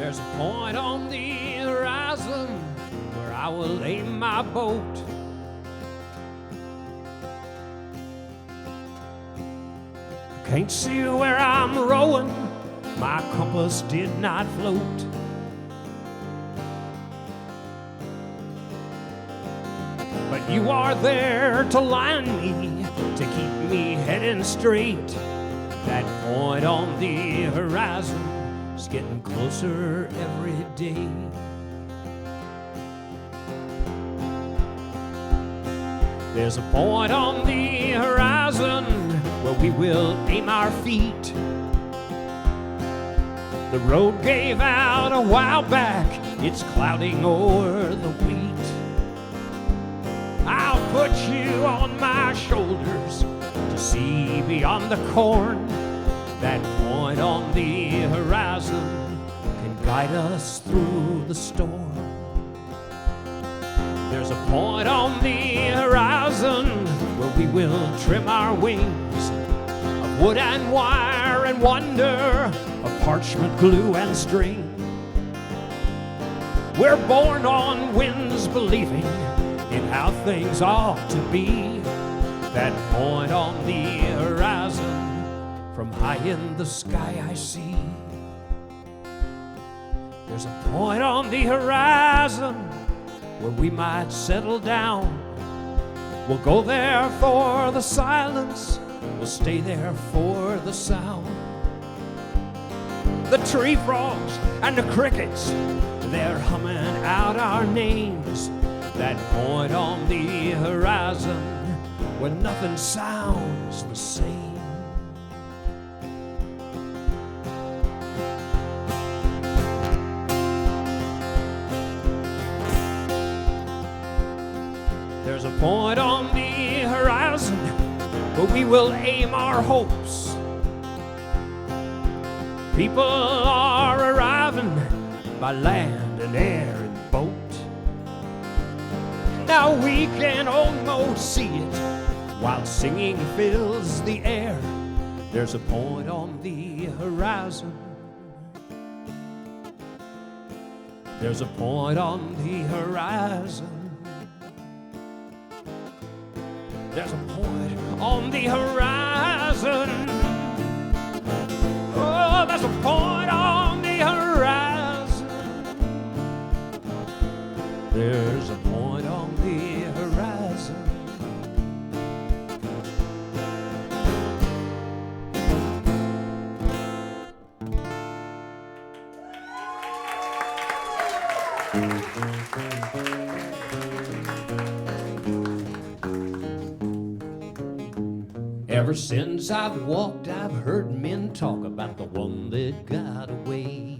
There's a point on the horizon where I will aim my boat. Can't see where I'm rowing, my compass did not float. But you are there to line me, to keep me heading straight. That point on the horizon is getting closer every day. There's a point on the horizon where we will aim our feet. The road gave out a while back, it's clouding over the wheat. I'll put you on my shoulders to see beyond the corn. That point on the horizon can guide us through the storm. There's a point on the horizon where we will trim our wings of wood and wire and wonder, of parchment, glue, and string. We're born on winds believing in how things ought to be. That point on the horizon, from high in the sky I see. There's a point on the horizon where we might settle down. We'll go there for the silence, we'll stay there for the sound. The tree frogs and the crickets, they're humming out our names. That point on the horizon where nothing sounds the same. There's a point on the horizon where we will aim our hopes. People are arriving by land and air and boat. Now we can almost see it while singing fills the air. There's a point on the horizon. There's a point on the horizon. There's a point on the horizon. Oh, there's a point on the horizon. There's a point on the horizon. Ever since I've walked, I've heard men talk about the one that got away.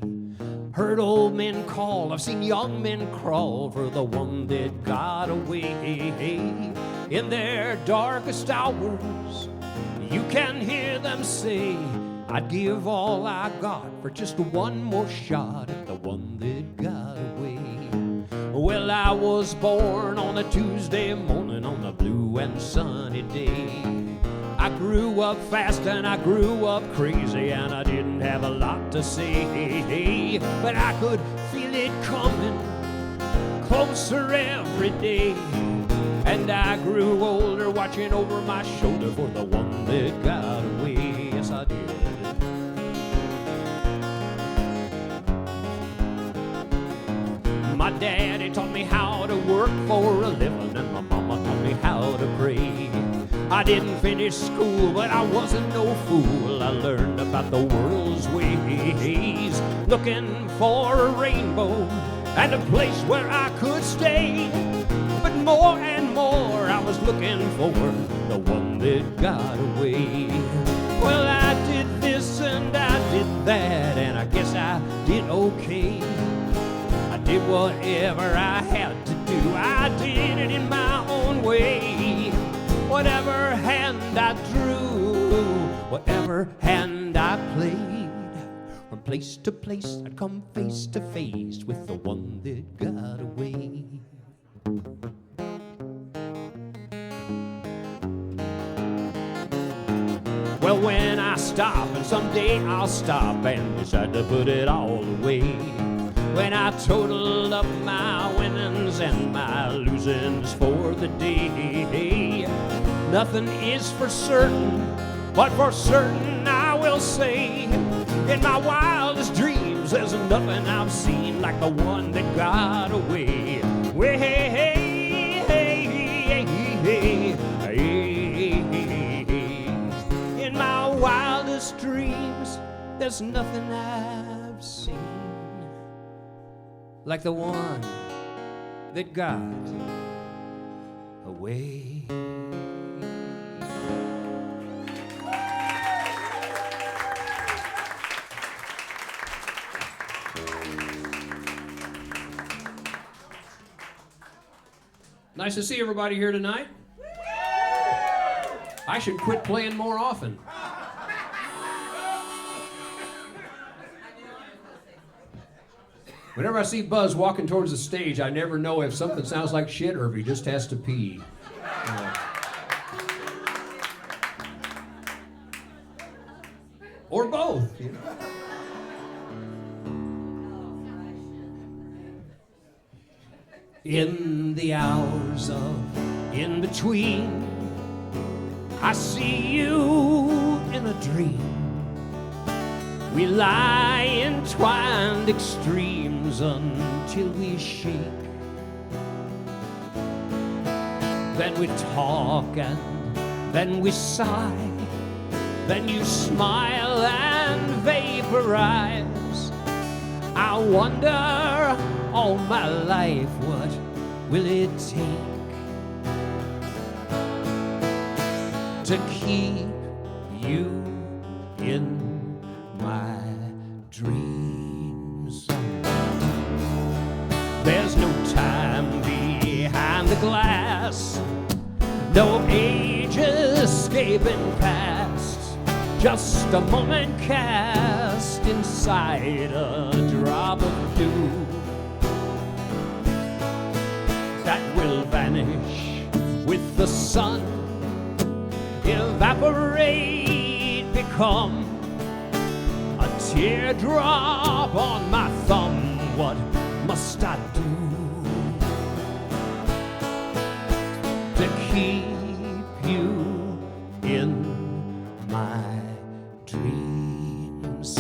Heard old men call, I've seen young men crawl for the one that got away. In their darkest hours, you can hear them say, I'd give all I got for just one more shot at the one that got away. Well, I was born on a Tuesday morning on a blue and sunny day. I grew up fast and I grew up crazy and I didn't have a lot to say, but I could feel it coming closer every day. And I grew older watching over my shoulder for the one that got away. Yes, I did. My daddy taught me how to work for a living and my mama taught me how to pray. I didn't finish school, but I wasn't no fool. I learned about the world's ways, looking for a rainbow and a place where I could stay. But more and more I was looking for the one that got away. Well, I did this and I did that, and I guess I did okay. I did whatever I had to do. I did it in my own way. Whatever hand I drew, whatever hand I played, from place to place I'd come face to face with the one that got away. Well, when I stop, and someday I'll stop and decide to put it all away, when I total up my winnings and my losings for the day. Nothing is for certain, but for certain I will say, in my wildest dreams, there's nothing I've seen like the one that got away. Way, hey, hey, hey, hey, hey, hey. In my wildest dreams, there's nothing I've seen like the one that got away. Nice to see everybody here tonight. I should quit playing more often. Whenever I see Buzz walking towards the stage, I never know if something sounds like shit or if he just has to pee. Or both, you know. In the hours of in between, I see you in a dream. We lie entwined extremes until we shake. Then we talk and then we sigh. Then you smile and vaporize. I wonder all my life, what will it take to keep you in my dreams? There's no time behind the glass, no age escaping past, just a moment cast inside a drop of dew that will vanish with the sun, evaporate, become a teardrop on my thumb. What must I do to keep you in my dreams?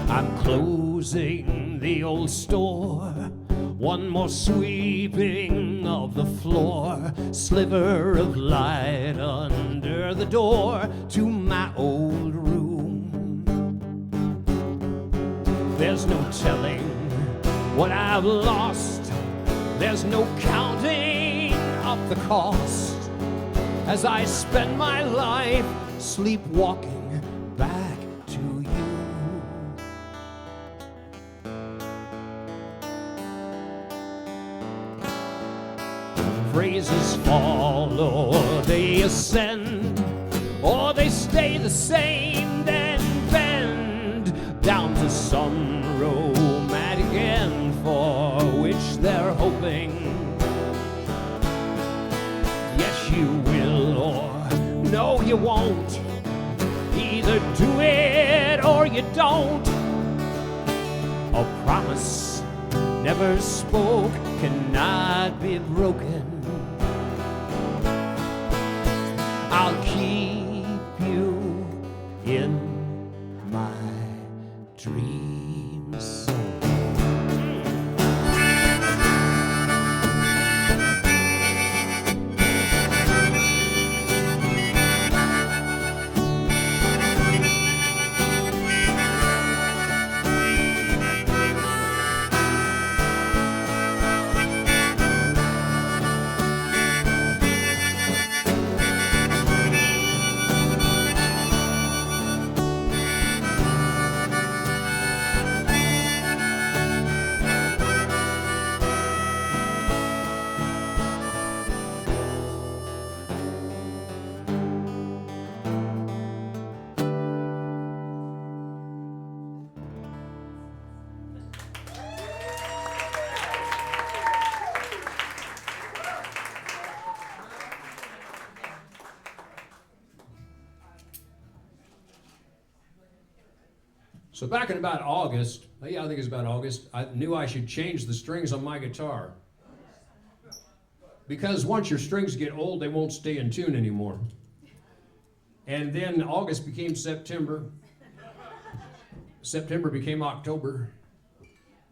I'm closing the old store, one more sweeping of the floor, sliver of light under the door to my old room. There's no telling what I've lost, there's no counting up the cost, as I spend my life sleepwalking back to you. Phrases fall or they ascend, or they stay the same, then bend down to some romantic end for which they're hoping. Yes, you will, or no, you won't. Either do it or you don't. A promise never spoke cannot be broken. I'll keep you in my dreams. So back in about August, yeah, I think it's about August, I knew I should change the strings on my guitar. Because once your strings get old, they won't stay in tune anymore. And then August became September. September became October.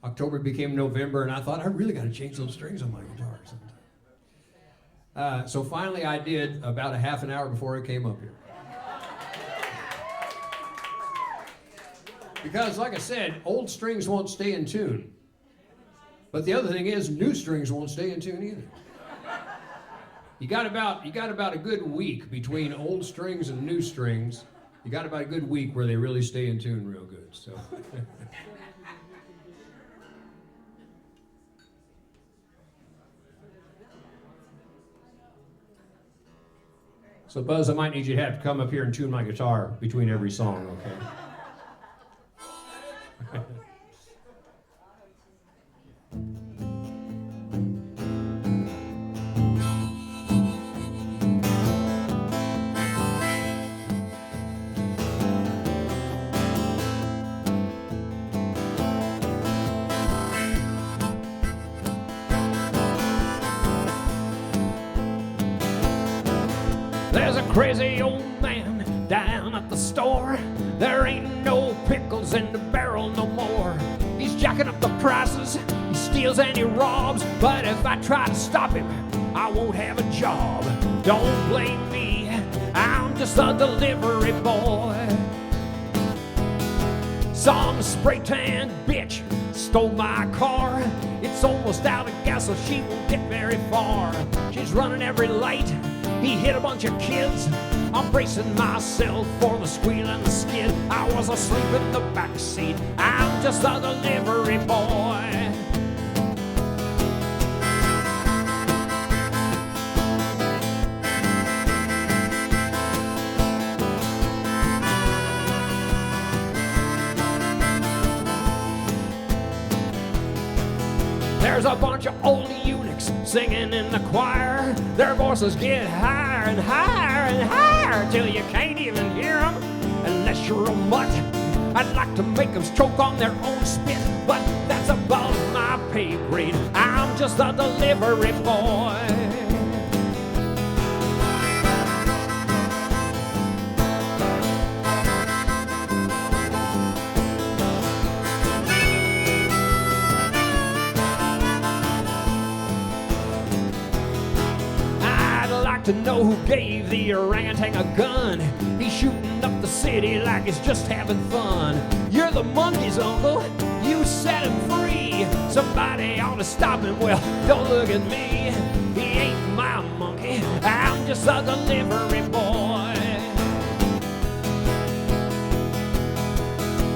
October became November, and I thought, I really got to change those strings on my guitar sometime. So finally I did about a half an hour before I came up here. Because, like I said, old strings won't stay in tune. But the other thing is, new strings won't stay in tune either. You got about a good week between old strings and new strings. You got about a good week where they really stay in tune real good. So. So Buzz, I might need you to have to come up here and tune my guitar between every song, okay? There's a crazy old man down at the store. There ain't no pickles in the barrel no more. He's jacking up the prices, he steals and he robs. But if I try to stop him, I won't have a job. Don't blame me, I'm just a delivery boy. Some spray-tan bitch stole my car. It's almost out of gas, so she won't get very far. She's running every light, he hit a bunch of kids. I'm bracing myself for the squeal and the skid. I was asleep in the back seat, I'm just a delivery boy. There's a bunch of old eunuchs singing in the choir. Their voices get higher and higher and higher till you can't even hear them unless you're a mutt. I'd like to make them choke on their own spit, but that's above my pay grade. I'm just a delivery boy. To know who gave the orangutan a gun. He's shooting up the city like it's just having fun. You're the monkey's uncle, you set him free. Somebody ought to stop him. Well, don't look at me, he ain't my monkey, I'm just a delivery boy.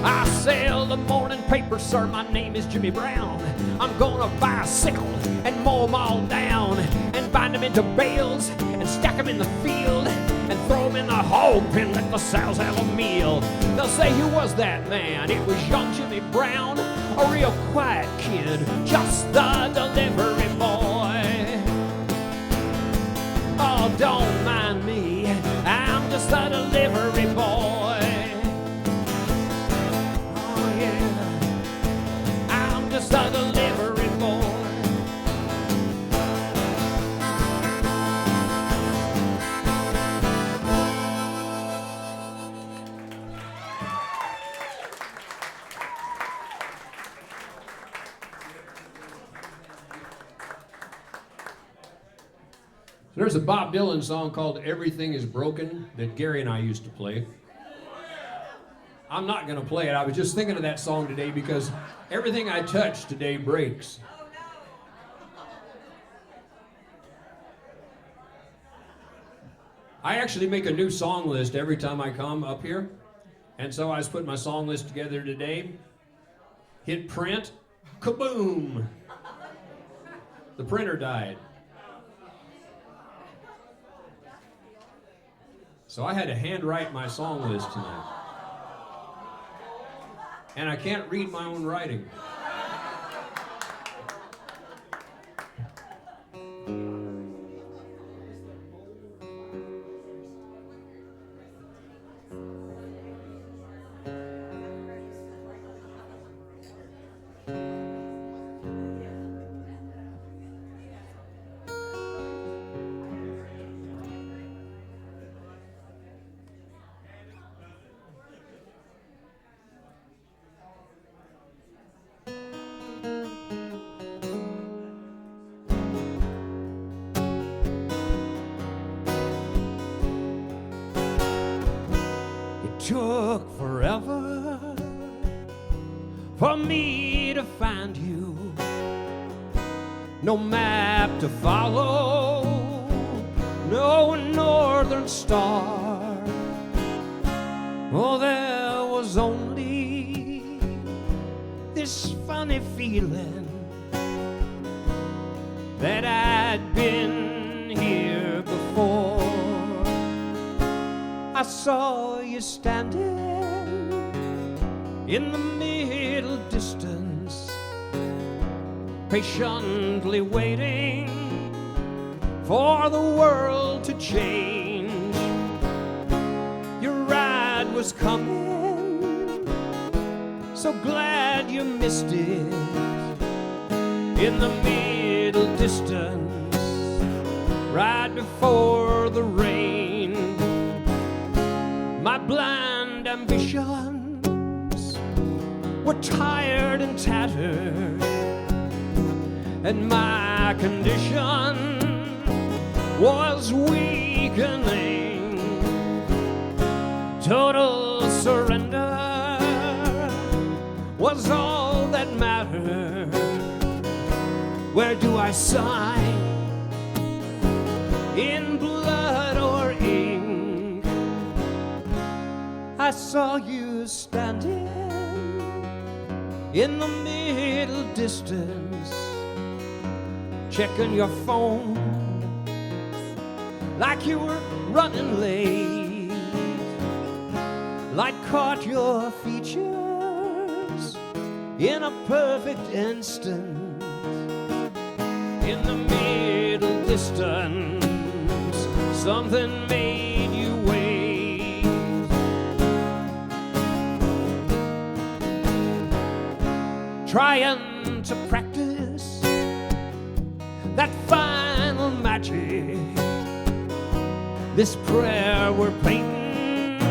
I sell the morning paper, sir, my name is Jimmy Brown. I'm gonna buy a sickle and mow them all down, and bind them into bales and stack them in the field, and throw them in the hog pen, let the sows have a meal. They'll say, who was that man? It was young Jimmy Brown, a real quiet kid, just the delivery boy. Oh, don't mind me, I'm just a delivery boy. Oh yeah, I'm just a delivery boy. There's a Bob Dylan song called Everything Is Broken that Gary and I used to play. I'm not going to play it. I was just thinking of that song today because everything I touch today breaks. I actually make a new song list every time I come up here. And so I was putting my song list together today. Hit print, kaboom! The printer died. So I had to handwrite my song list tonight. And I can't read my own writing. It took forever for me to find you. No map to follow, no northern star. Oh, there was only this funny feeling that I'd been here before. I saw you standing in the middle distance, patiently waiting for the world to change. Your ride was coming, so glad you missed it. In the middle distance, right before the rain, my blind ambitions were tired and tattered, and my condition was weakening. Total surrender was all that mattered. Where do I sign? In blood or ink? I saw you standing in the middle distance, checking your phone like you were running late. Light caught your features in a perfect instant. In the middle distance, something made you wait. Trying to practice that final magic, this prayer we're painting,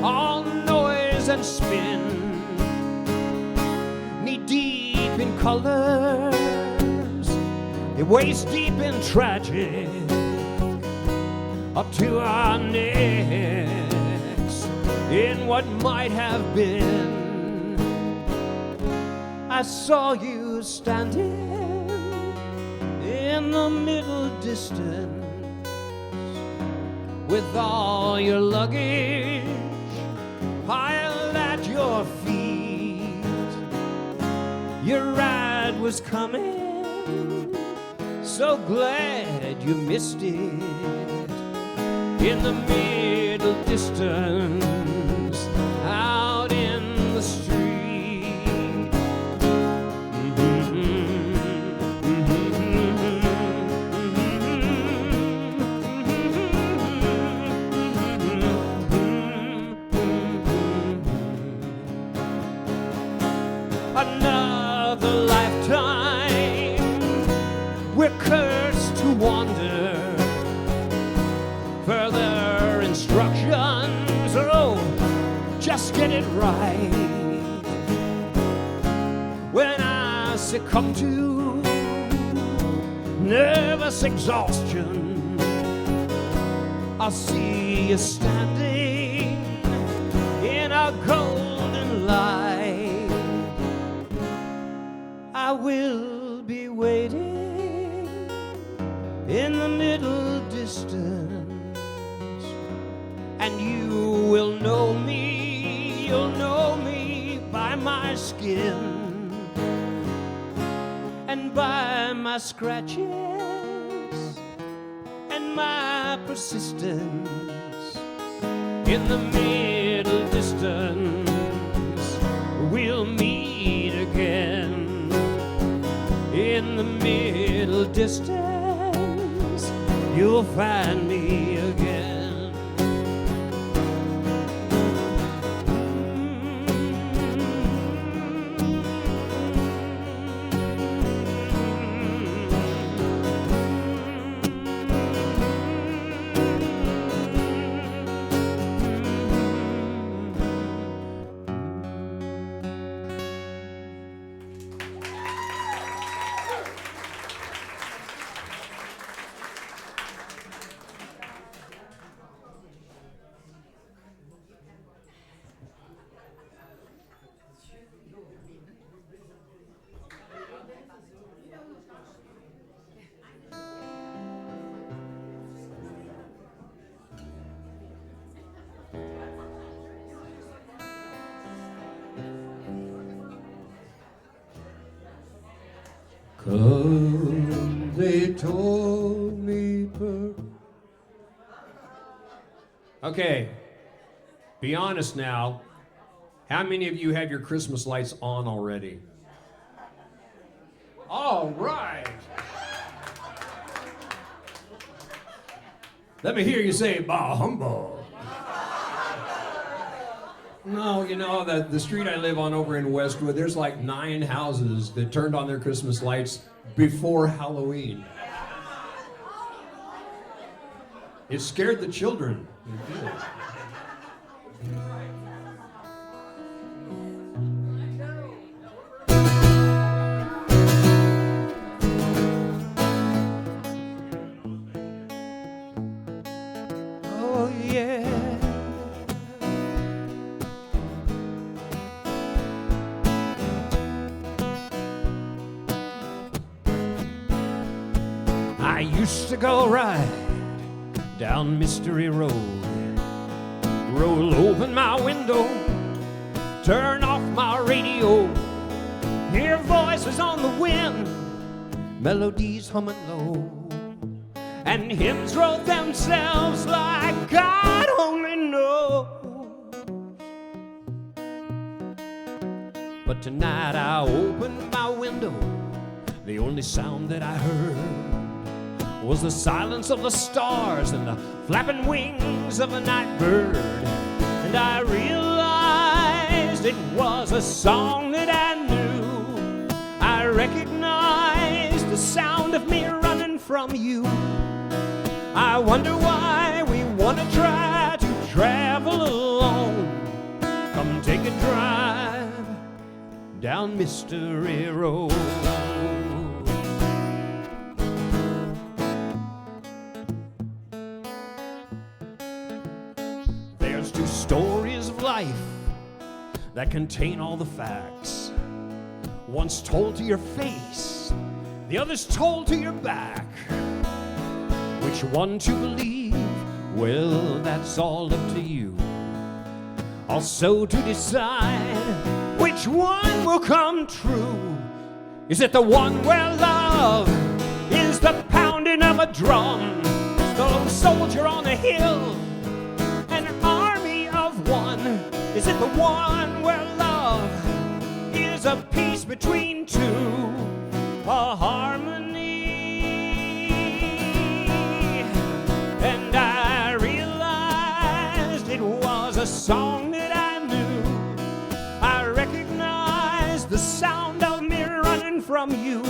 all noise and spin, knee deep in colors, waist deep in tragic, up to our necks in what might have been. I saw you standing in the middle distance, with all your luggage piled at your feet. Your ride was coming, so glad you missed it. In the middle distance, out in the street. Another lifetime, we're cursed to wander. Further instructions, oh, just get it right. When I succumb to nervous exhaustion, I'll see you standing in a golden light. I will be waiting in the middle distance, and you will know me, you'll know me by my skin and by my scratches and my persistence. In the middle distance, we'll meet again. In the middle distance, you'll find me again. 'Cause they told me Okay, be honest now. How many of you have your Christmas lights on already? All right. Let me hear you say, bah humbug. No, you know, the street I live on over in Westwood, there's like 9 houses that turned on their Christmas lights before Halloween. It scared the children. It did. Oh, yeah. I used to go right down Mystery Road, roll open my window, turn off my radio, hear voices on the wind, melodies humming low, and hymns wrote themselves like God only knows. But tonight I opened my window, the only sound that I heard was the silence of the stars and the flapping wings of a night bird. And I realized it was a song that I knew. I recognized the sound of me running from you. I wonder why we want to try to travel alone. Come take a drive down Mystery Road. Stories of life that contain all the facts. One's told to your face, the other's told to your back. Which one to believe? Well, that's all up to you. Also to decide which one will come true. Is it the one where love is the pounding of a drum, the lone soldier on the hill, one? Is it the one where love is a peace between two, a harmony? And I realized it was a song that I knew. I recognized the sound of me running from you.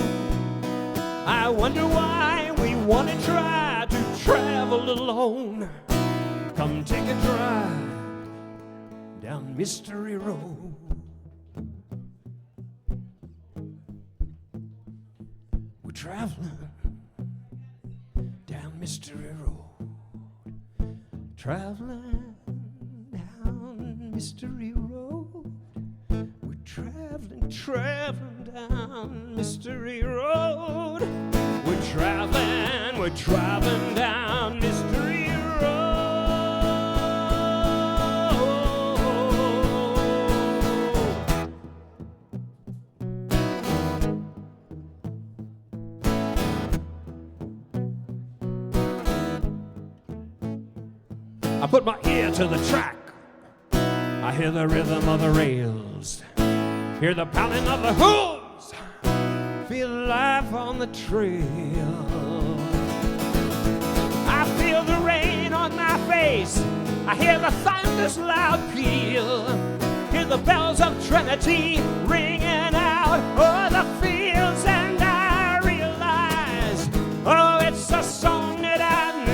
I wonder why we want to try to travel alone. Come take a drive down Mystery Road. We're traveling down Mystery Road. Traveling down Mystery Road. We're traveling down Mystery Road. We're traveling down Mystery Road. I put my ear to the track. I hear the rhythm of the rails, hear the pounding of the hooves, feel life on the trail. I feel the rain on my face, I hear the thunder's loud peal, hear the bells of Trinity ringing out o'er the fields, and I realize, oh, it's a song that I knew.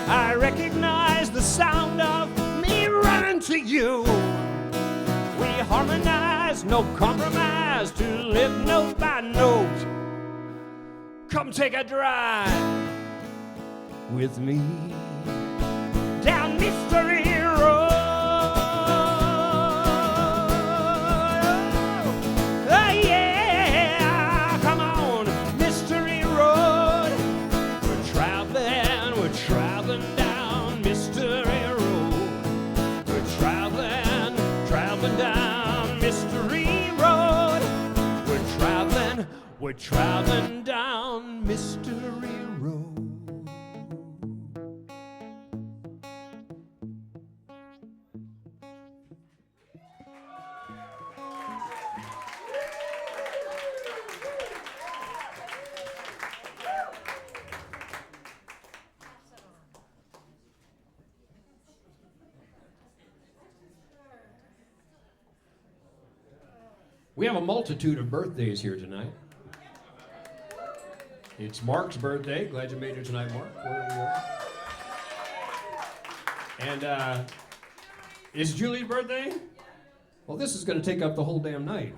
I recognize the sound of me running to you. We harmonize, no compromise, to live note by note. Come take a drive with me down Mystery Road. Oh yeah, come on, Mystery Road. We're traveling down Mystery Road. We're traveling down Mystery Road. We're traveling down Mystery Road. We have a multitude of birthdays here tonight. It's Mark's birthday. Glad you made it tonight, Mark, wherever you are. And it's Julie's birthday? Well, this is going to take up the whole damn night.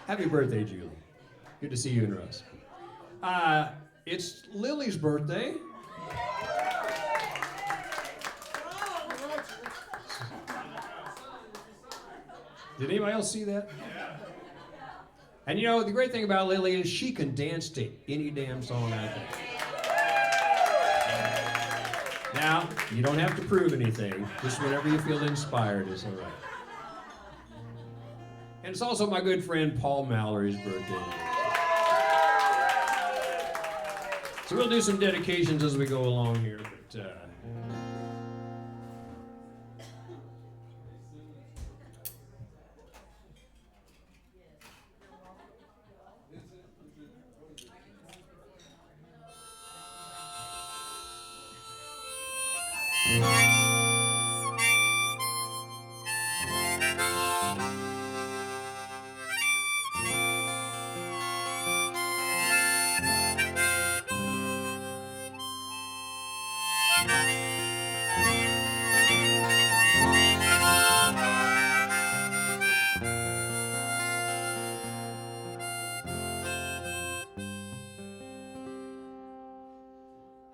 Happy birthday, Julie. Good to see you and Russ. It's Lily's birthday. Did anybody else see that? Yeah. And you know, the great thing about Lily is she can dance to any damn song out there. Now, you don't have to prove anything. Just whenever you feel inspired is all right. And it's also my good friend Paul Mallory's birthday. So we'll do some dedications as we go along here, but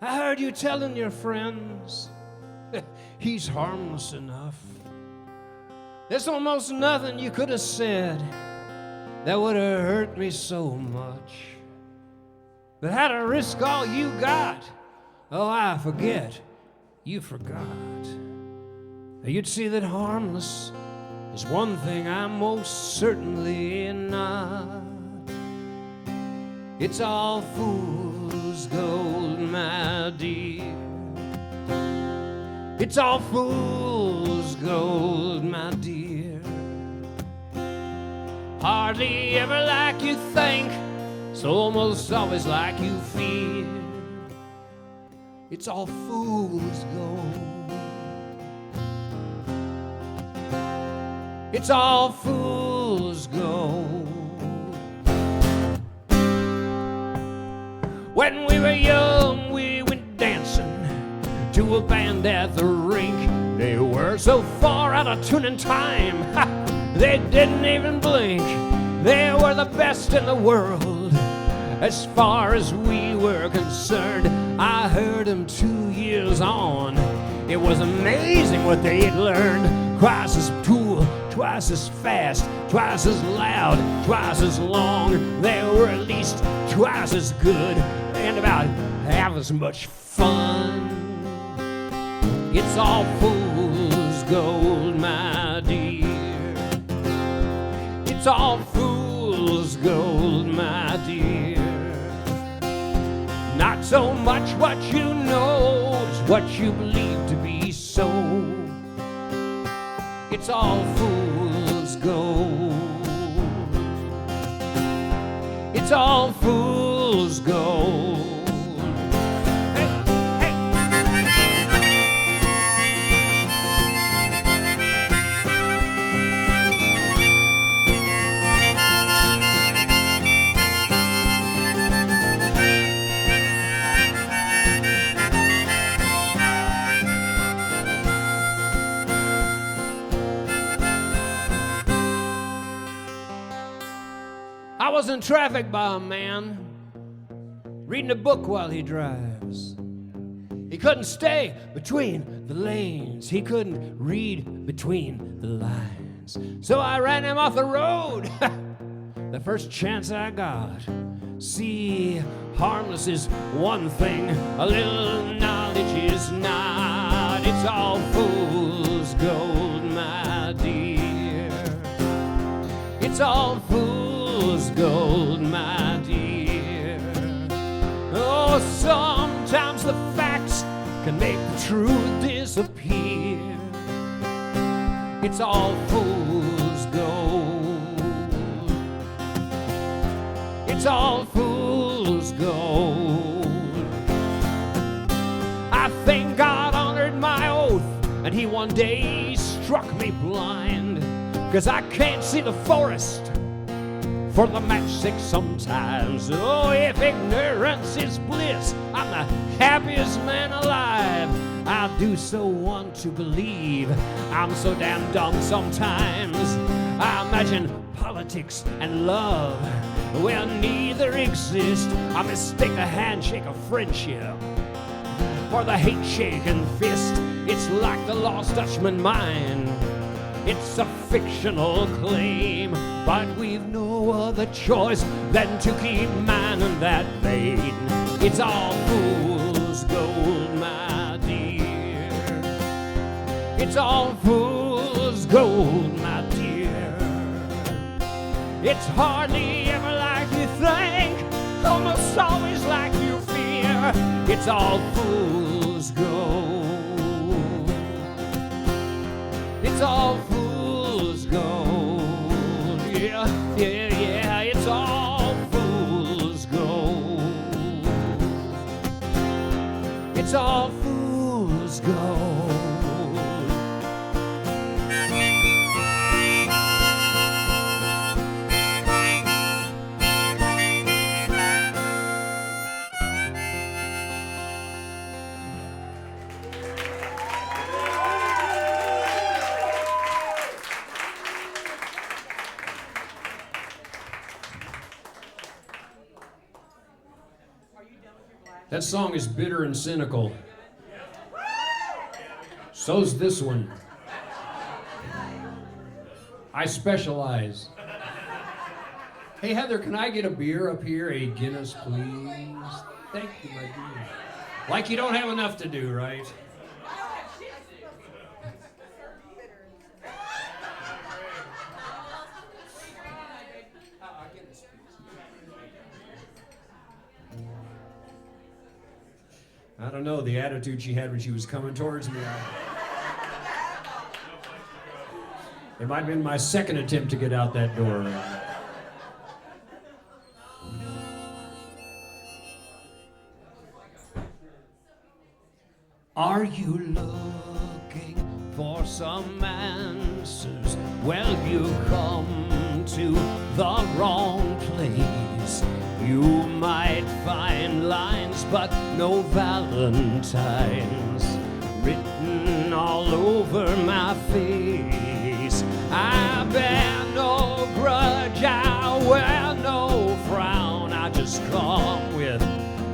I heard you telling your friends he's harmless enough. There's almost nothing you could have said that would have hurt me so much. But how to risk all you got? Oh, I forget. You forgot. You'd see that harmless is one thing I'm most certainly not. It's all fool's gold, my dear. It's all fool's gold, my dear. Hardly ever like you think, so almost always like you feel. It's all fool's gold. It's all fool's gold. When we were young, we went dancing to a band at the rink. They were so far out of tune and time, they didn't even blink. They were the best in the world, as far as we were concerned. I heard them 2 years on. It was amazing what they'd learned. Twice as cool, twice as fast, twice as loud, twice as long. They were at least twice as good and about half as much fun. It's all fool's gold, my dear. It's all fool's gold, my dear. Not so much what you know as what you believe to be so. It's all fool's gold. It's all fool's gold. I was in traffic by a man reading a book while he drives. He couldn't stay between the lanes. He couldn't read between the lines. So I ran him off the road the first chance I got. See, harmless is one thing, a little knowledge is not. It's all fool's gold, my dear. It's all fool's gold, my dear. Oh, sometimes the facts can make the truth disappear. It's all fool's gold. It's all fool's gold. I think God honored my oath, and he one day struck me blind, 'cause I can't see the forest for the matchstick sometimes. Oh, if ignorance is bliss, I'm the happiest man alive. I do so want to believe I'm so damn dumb sometimes. I imagine politics and love where neither exist. I mistake the handshake of friendship for the hate-shaken fist. It's like the lost Dutchman mine. It's a fictional claim, but we've no other choice than to keep mining that vein. It's all fool's gold, my dear. It's all fool's gold, my dear. It's hardly ever like you think, almost always like you fear. It's all fool's gold. It's all fool's gold. Yeah, yeah, yeah. It's all fool's gold. It's all fool's gold. That song is bitter and cynical. So's this one. I specialize. Hey Heather, can I get a beer up here? A Guinness, please. Thank you, my dear. Like you don't have enough to do, right? I don't know, the attitude she had when she was coming towards me. It might have been my second attempt to get out that door. Are you looking for some answers? Well, you come to the wrong place. You might find lines, but no valentines written all over my face. I bear no grudge, I wear no frown. I just come with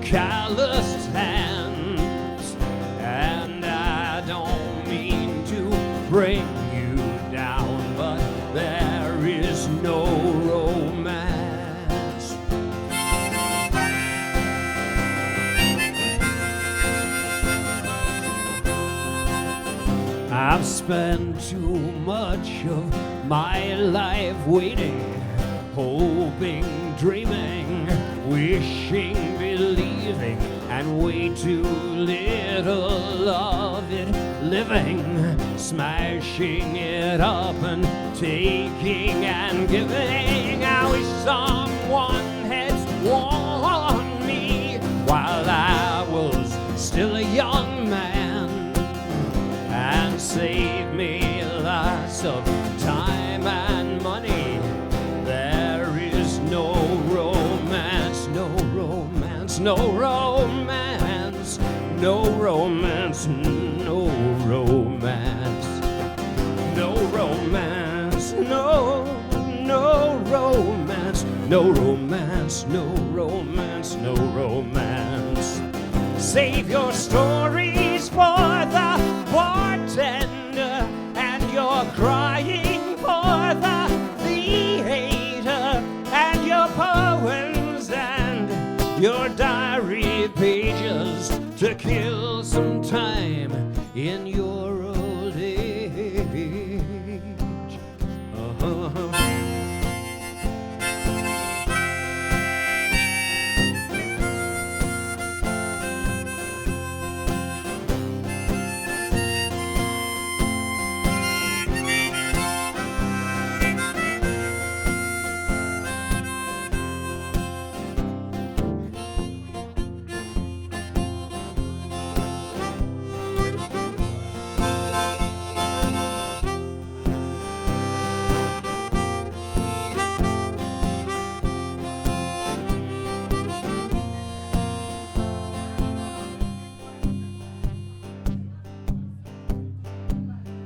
calloused hands, and I don't mean to bring you down, but there is no romance. I've spent too much of my life waiting, hoping, dreaming, wishing, believing, and way too little of it living, smashing it up and taking and giving. I wish someone had warned me while I was still a young man, and save me lots of time and money. There is no romance, no romance, no romance, no romance, no romance, no romance, no romance, no romance, no romance, no romance. Save your stories for the bartender, and you're crying for the theater, and your poems and your diary pages to kill some time in your old age.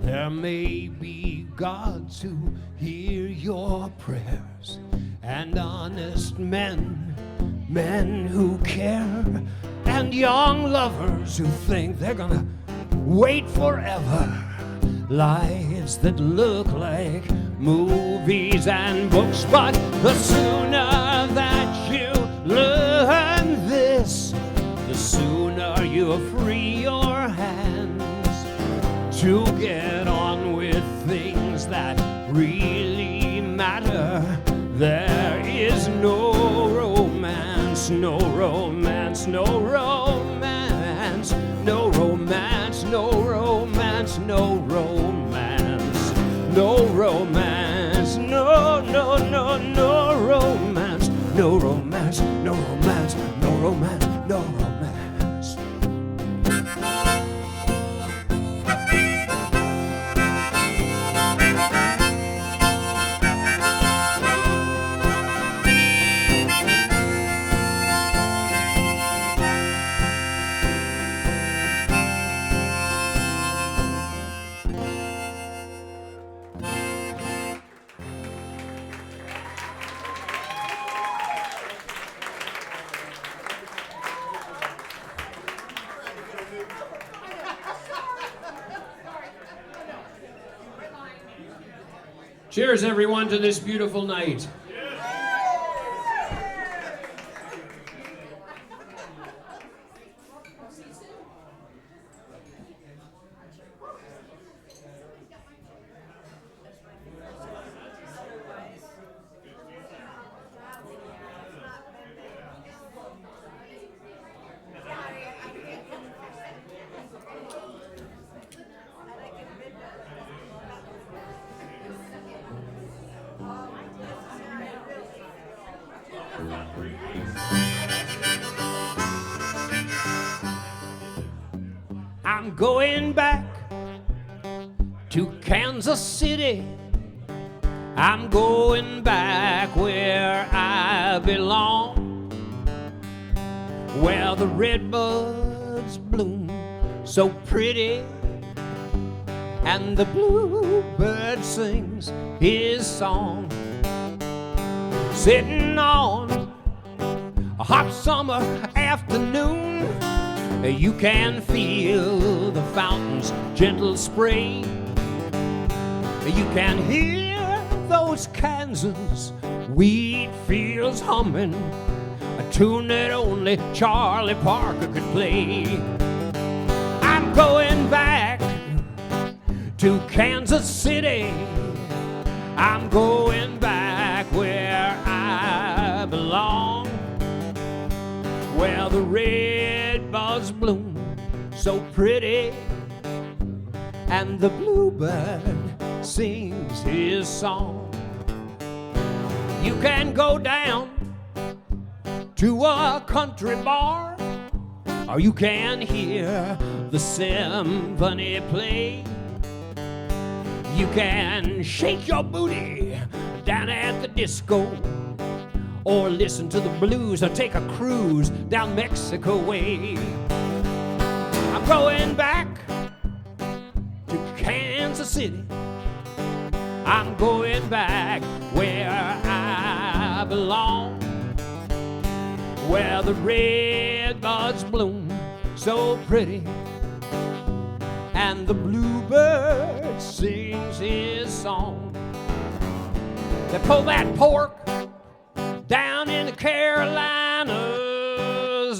There may be gods who hear your prayers, and honest men who care, and young lovers who think they're gonna wait forever. Lives that look like movies and books, but the sooner that you learn this, the sooner you'll free your hands to get on with things that really matter. There is no romance, no romance, no romance, no romance, no romance, no romance, no romance, no, no, no, no romance, no romance, no romance, no romance, no romance. Cheers, everyone, to this beautiful night. I'm going back to Kansas City. I'm going back where I belong, where the redbuds bloom so pretty, and the bluebird sings his song. Sitting on a hot summer afternoon, you can feel the fountain's gentle spray. You can hear those Kansas wheat fields humming, a tune that only Charlie Parker could play. I'm going back to Kansas City. I'm going back where I belong, where the redbuds bloom so pretty, and the bluebird sings his song. You can go down to a country bar, or you can hear the symphony play. You can shake your booty down at the disco, or listen to the blues, or take a cruise down Mexico way. I'm going back to Kansas City. I'm going back where I belong, where the redbuds bloom so pretty, and the bluebird sings his song. They pull that pork down in the Carolinas,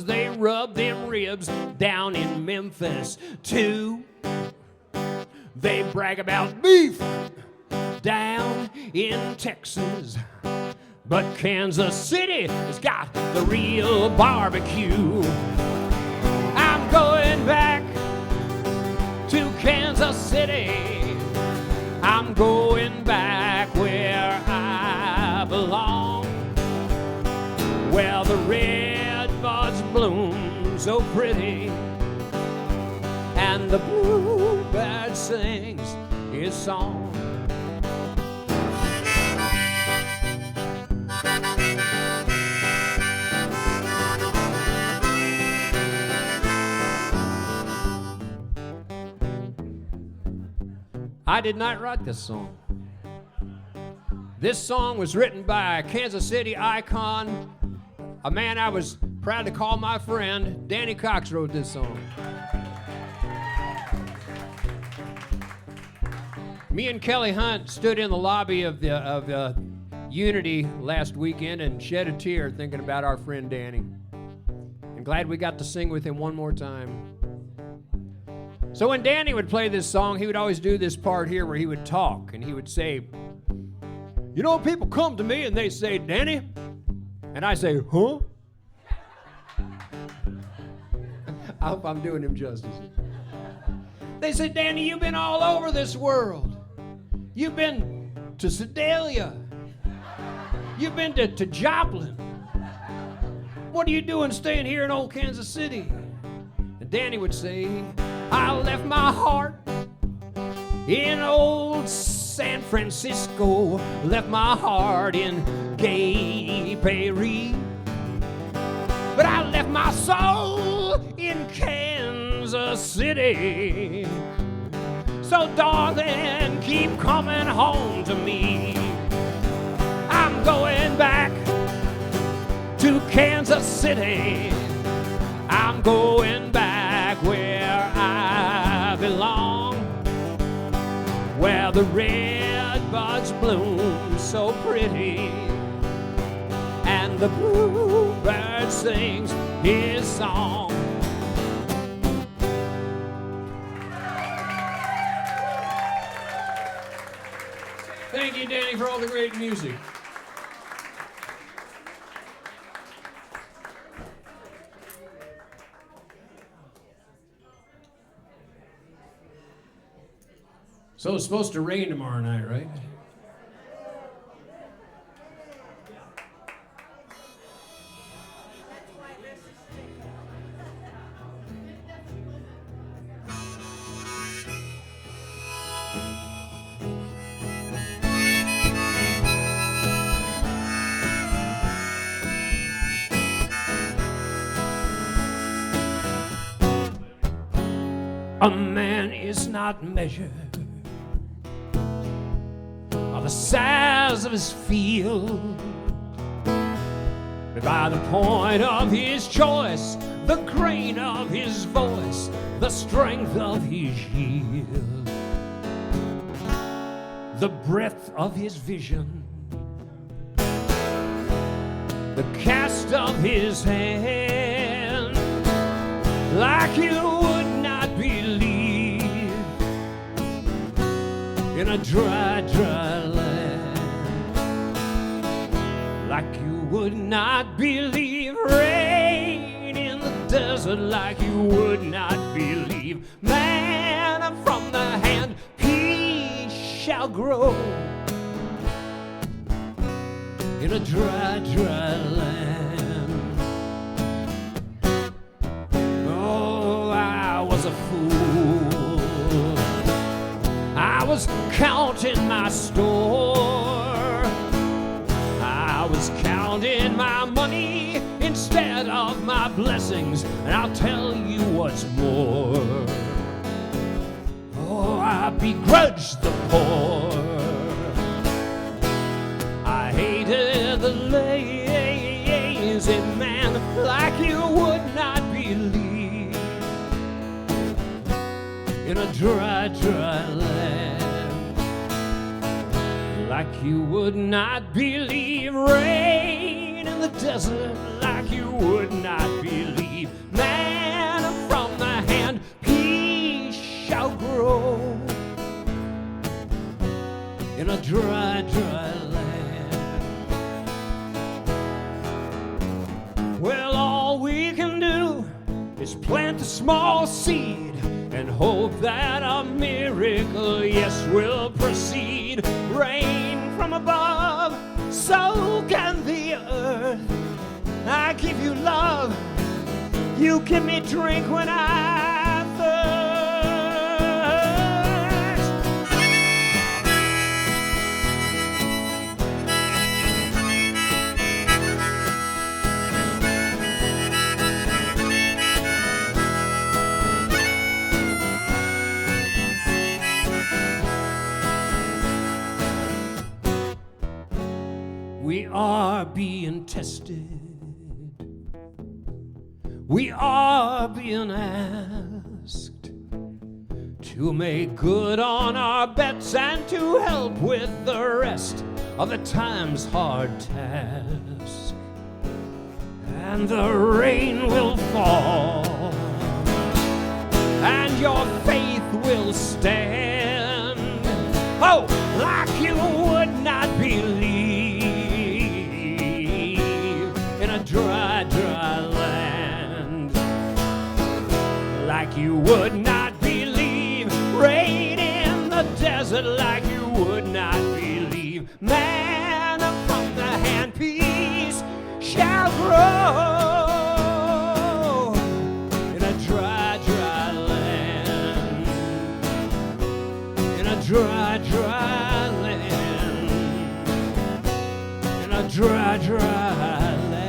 they rub them ribs down in Memphis too. They brag about beef down in Texas, but Kansas City has got the real barbecue. I'm going back to Kansas City. I'm going back where I belong, where the redbuds bloom so pretty, and the bluebird sings his song. I did not write this song. This song was written by a Kansas City icon, a man I was proud to call my friend. Danny Cox wrote this song. Me and Kelly Hunt stood in the lobby of Unity last weekend and shed a tear thinking about our friend Danny. I'm glad we got to sing with him one more time. So when Danny would play this song, he would always do this part here where he would talk and he would say, you know, people come to me and they say, Danny, and I say, huh? I hope I'm doing him justice. They say, Danny, you've been all over this world. You've been to Sedalia. You've been to Joplin. What are you doing staying here in old Kansas City? And Danny would say, I left my heart in old San Francisco, left my heart in Gay Prairie, but I left my soul in Kansas City. So darling, keep coming home to me. I'm going back to Kansas City. I'm going back where I belong, where the red buds bloom so pretty and the bluebird sings his song. Thank you, Danny, for all the great music. So it's supposed to rain tomorrow night, right? A man is not measured by the size of his field, but by the point of his choice, the grain of his voice, the strength of his yield, the breadth of his vision, the cast of his hand, like you would not believe in a dry, dry land, like you would not believe rain in the desert, like you would not believe manna from the hand he shall grow in a dry, dry land. Oh, I was a fool. I was counting my store. I was counting my money instead of my blessings. And I'll tell you what's more. Oh, I begrudged the poor. I hated the lazy man like you would not believe in a dry, dry land, like you would not believe rain in the desert, like you would not believe manna from the hand he shall grow in a dry, dry land. Well, all we can do is plant a small seed and hope that a miracle, yes, will proceed. Rain from above, so can the earth. I give you love, you give me drink when I thirst. We are being tested. We are being asked to make good on our bets and to help with the rest of the time's hard task. And the rain will fall, and your faith will stand. Oh, like you would not believe in a dry, dry land. Like you would not believe rain in the desert. Like you would not believe manna from the hand. Peace shall grow in a dry, dry land. In a dry, dry land. In a dry, dry land.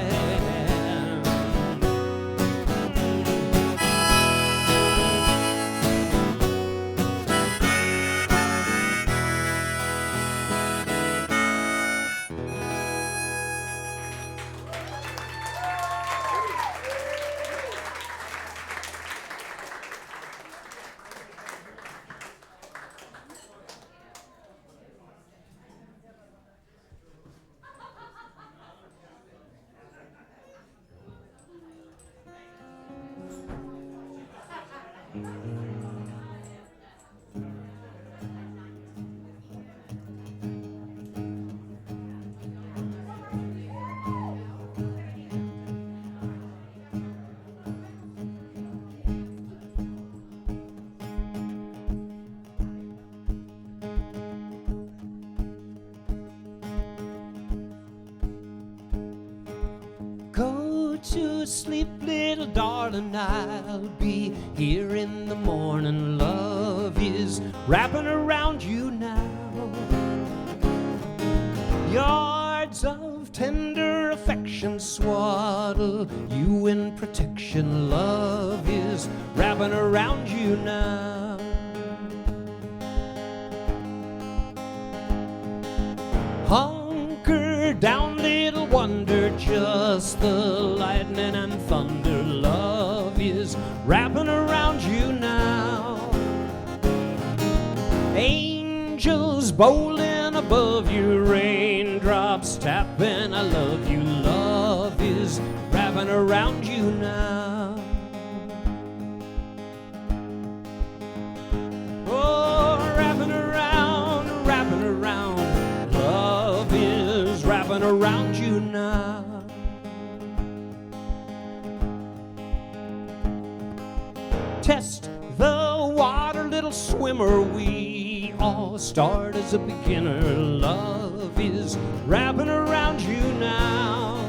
Go to sleep, little darling, I'll be here in the morning. Love is wrapping around you now. Yards of tender affection swaddle you in protection. Love is wrapping around you now. Hunker down, little wonder, just the lightning and thunder. Love is wrapping around you now. Angels bowling above you, raindrops tapping, I love you. Love is wrapping around you now. Oh, wrapping around, wrapping around. Love is wrapping around you now. Test the water, little swimmer. We all start as a beginner. Love is wrapping around you now.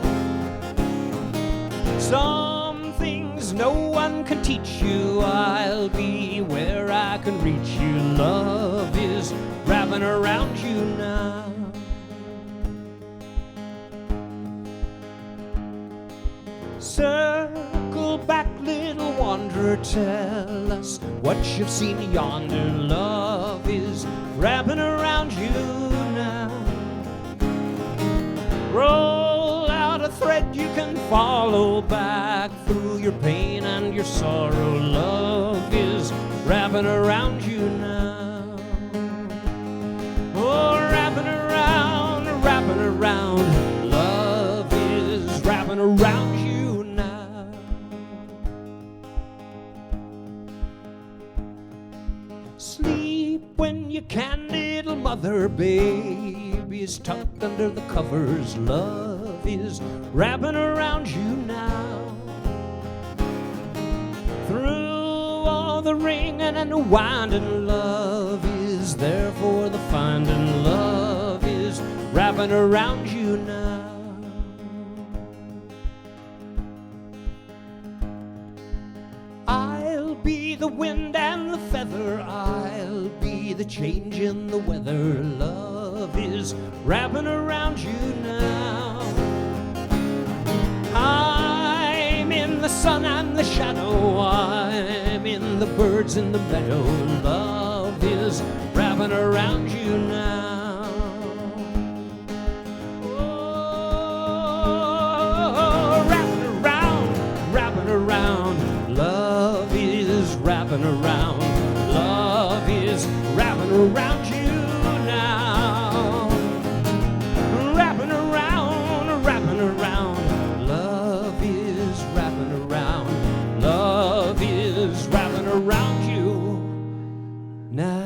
Some things no one can teach you. I'll be where I can reach you. Love is wrapping around you now. Circle back, little wanderer, tell us what you've seen yonder. Love is wrapping around you now. Roll out a thread you can follow back through your pain and your sorrow. Love is wrapping around you now. Oh, wrapping around, wrapping around. Love is wrapping around you. Sleep when you can, little mother. Baby is tucked under the covers. Love is wrapping around you now. Through all the ringing and the winding, love is there for the finding. Love is wrapping around you now. I'll be the wind and the feather. I'll be the change in the weather. Love is wrapping around you now. I'm in the sun and the shadow. I'm in the birds in the meadow. Love is wrapping around you now. Oh, wrapping around you now. Wrapping around, wrapping around. Love is wrapping around. Love is wrapping around you now.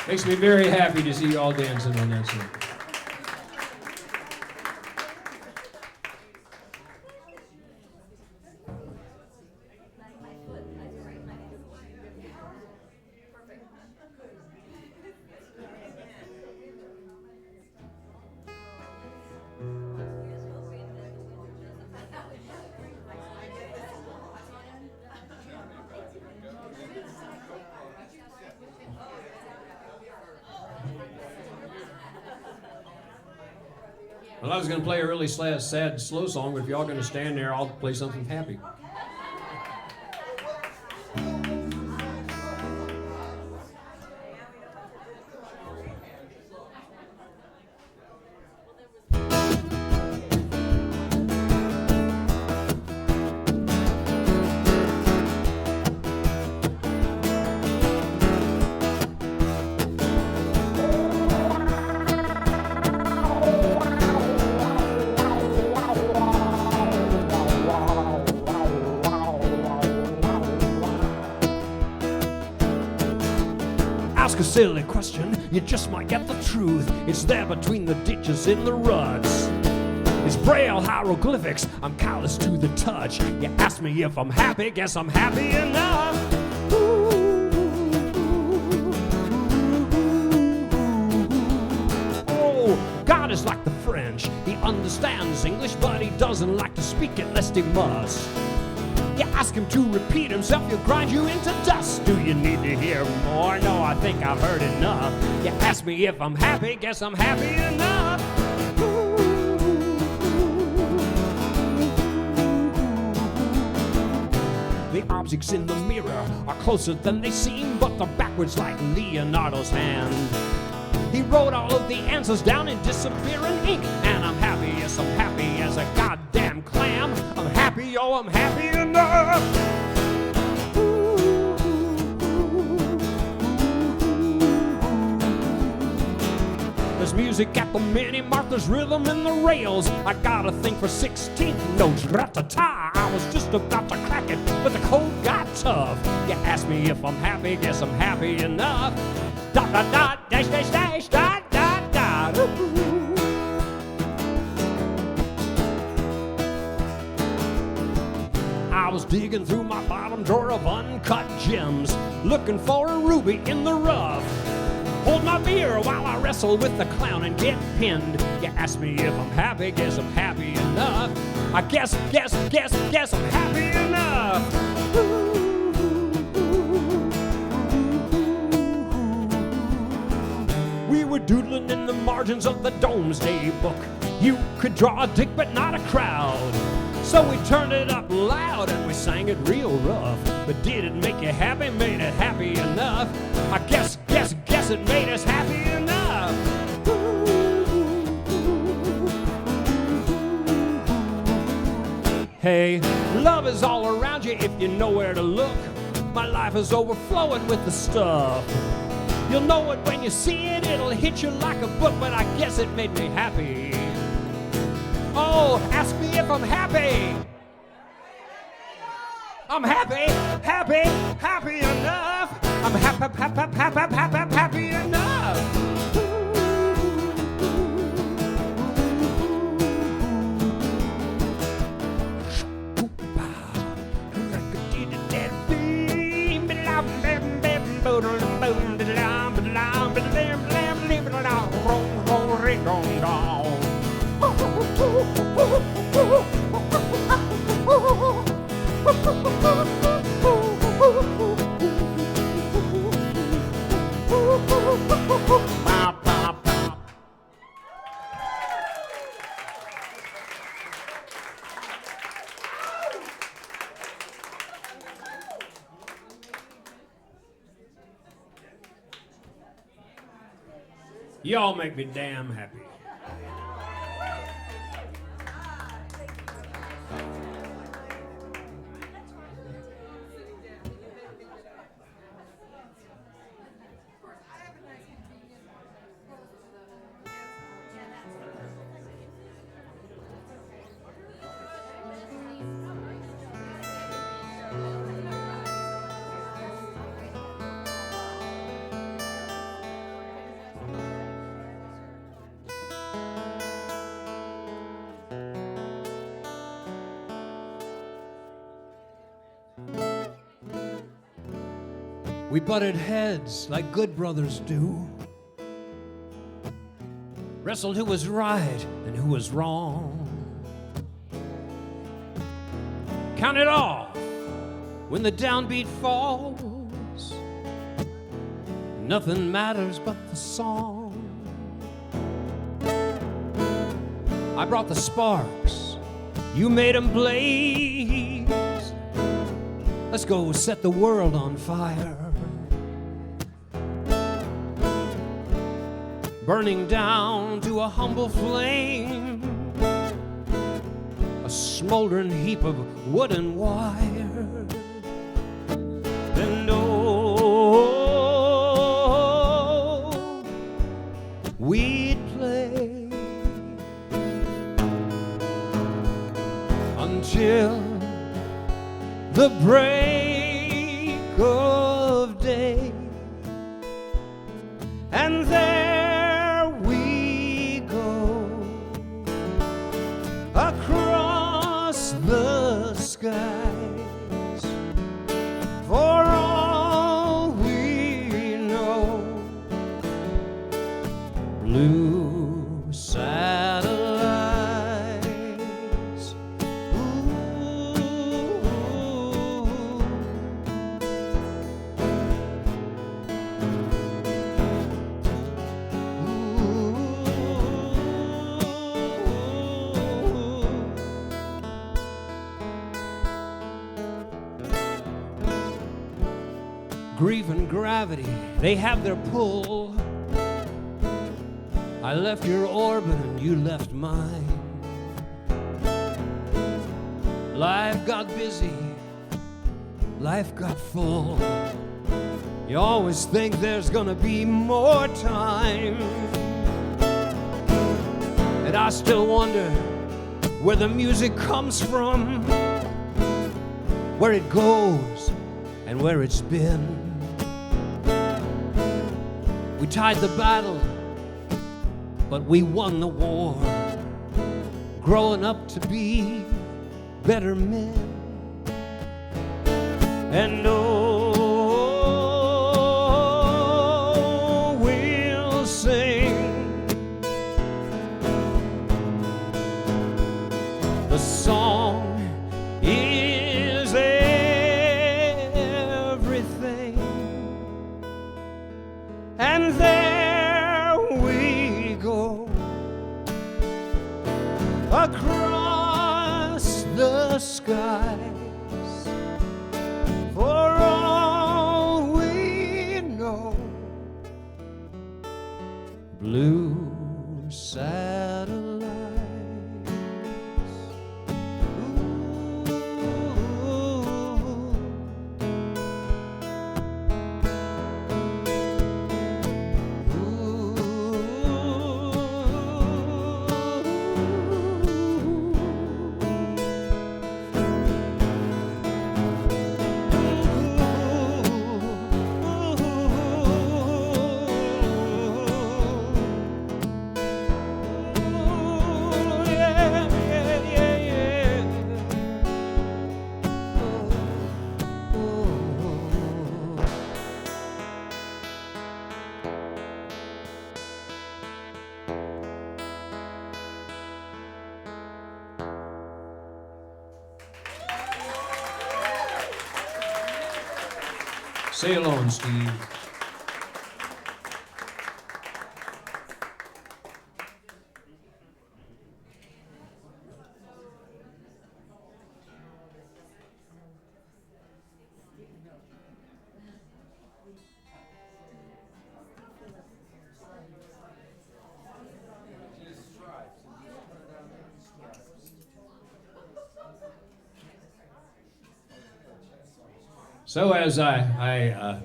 Makes me very happy to see you all dancing on that song. Well, I was going to play a really sad, slow song, but if y'all going to stand there, I'll play something happy. Ask a silly question, you just might get the truth. It's there between the ditches in the ruts. It's braille hieroglyphics, I'm callous to the touch. You ask me if I'm happy, guess I'm happy enough. Oh, God is like the French. He understands English, but he doesn't like to speak it lest he must. You ask him to repeat himself, he'll grind you into dust. Do you need to hear more? No, I think I've heard enough. You ask me if I'm happy, guess I'm happy enough. The objects in the mirror are closer than they seem, but they're backwards like Leonardo's hand. He wrote all of the answers down in disappearing ink, and I'm happy, yes, I'm happy as a goddamn clam. I'm happy, oh, I'm happy enough. There's music at the mini-mart, there's rhythm in the rails. I got a thing for 16th notes, rat-ta-ta. I was just about to crack it, but the code got tough. You ask me if I'm happy, guess I'm happy enough. Dot, dot, dot, dash, dash, dash, dot, dot, dot. I was digging through my bottom drawer of uncut gems, looking for a ruby in the rough. Hold my beer while I wrestle with the clown and get pinned. You ask me if I'm happy, guess I'm happy enough. I guess I'm happy enough. We were doodling in the margins of the Domesday Book. You could draw a dick but not a crowd. So we turned it up loud and we sang it real rough. But did it make you happy? Made it happy enough? I guess it made us happy enough. Hey, love is all around you if you know where to look. My life is overflowing with the stuff. You'll know it when you see it, it'll hit you like a book, but I guess it made me happy. Oh, ask me if I'm happy. I'm happy enough. I'm happy enough. Y'all make me damn happy. We butted heads like good brothers do. Wrestled who was right and who was wrong. Counted off when the downbeat falls. Nothing matters but the song. I brought the sparks, you made them blaze. Let's go set the world on fire. Burning down to a humble flame, a smoldering heap of wood and wire. And oh, we'd play until the break of day, and there we go across the skies. For all we know, blue satellites. Grief and gravity, they have their pull. I left your orbit and you left mine. Life got busy, life got full. You always think there's gonna be more time. And I still wonder where the music comes from, where it goes and where it's been. We tied the battle, but we won the war, growing up to be better men. And oh, we'll sing the song is everything. And there we go across the skies. For all we know, blue satellites. Sail on, Steve. So as I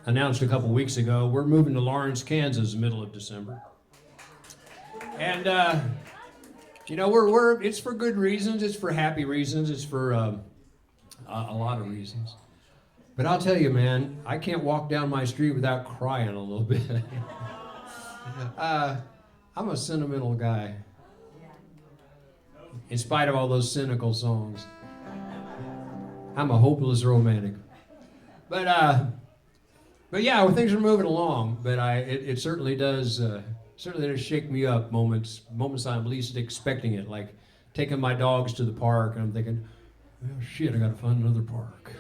announced a couple weeks ago, we're moving to Lawrence, Kansas, middle of December. And, you know, it's for good reasons, it's for happy reasons, it's for a lot of reasons. But I'll tell you, man, I can't walk down my street without crying a little bit. I'm a sentimental guy, in spite of all those cynical songs. I'm a hopeless romantic. But yeah, well, things are moving along. But it certainly does shake me up moments I'm least expecting it. Like taking my dogs to the park, and I'm thinking, oh shit, I gotta find another park.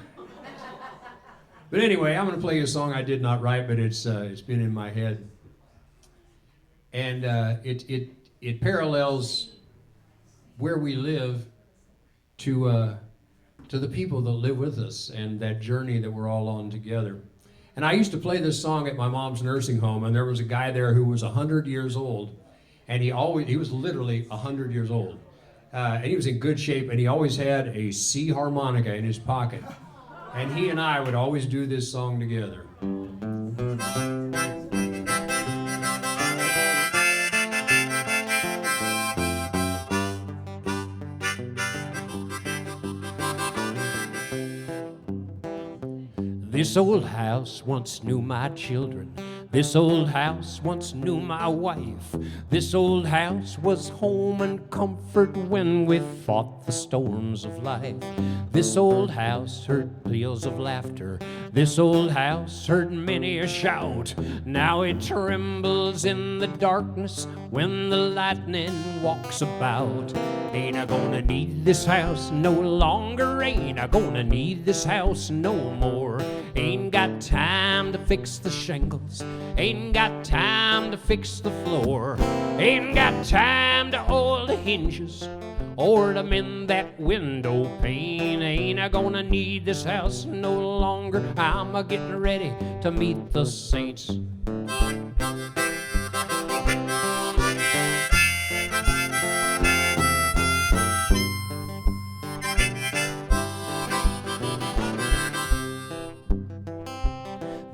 But anyway, I'm gonna play you a song I did not write, but it's been in my head, and it parallels where we live to the people that live with us and that journey that we're all on together. And I used to play this song at my mom's nursing home, and there was a guy there who was 100 years old, and he was literally 100 years old. And he was in good shape, and he always had a C harmonica in his pocket. And he and I would always do this song together. This old house once knew my children. This old house once knew my wife. This old house was home and comfort when we fought the storms of life. This old house heard peals of laughter. This old house heard many a shout. Now it trembles in the darkness when the lightning walks about. Ain't I gonna need this house no longer? Ain't I gonna need this house no more? Ain't got time to fix the shingles. Ain't got time to fix the floor. Ain't got time to oil the hinges or to mend that window pane. Ain't I gonna need this house no longer? I'm a getting ready to meet the saints.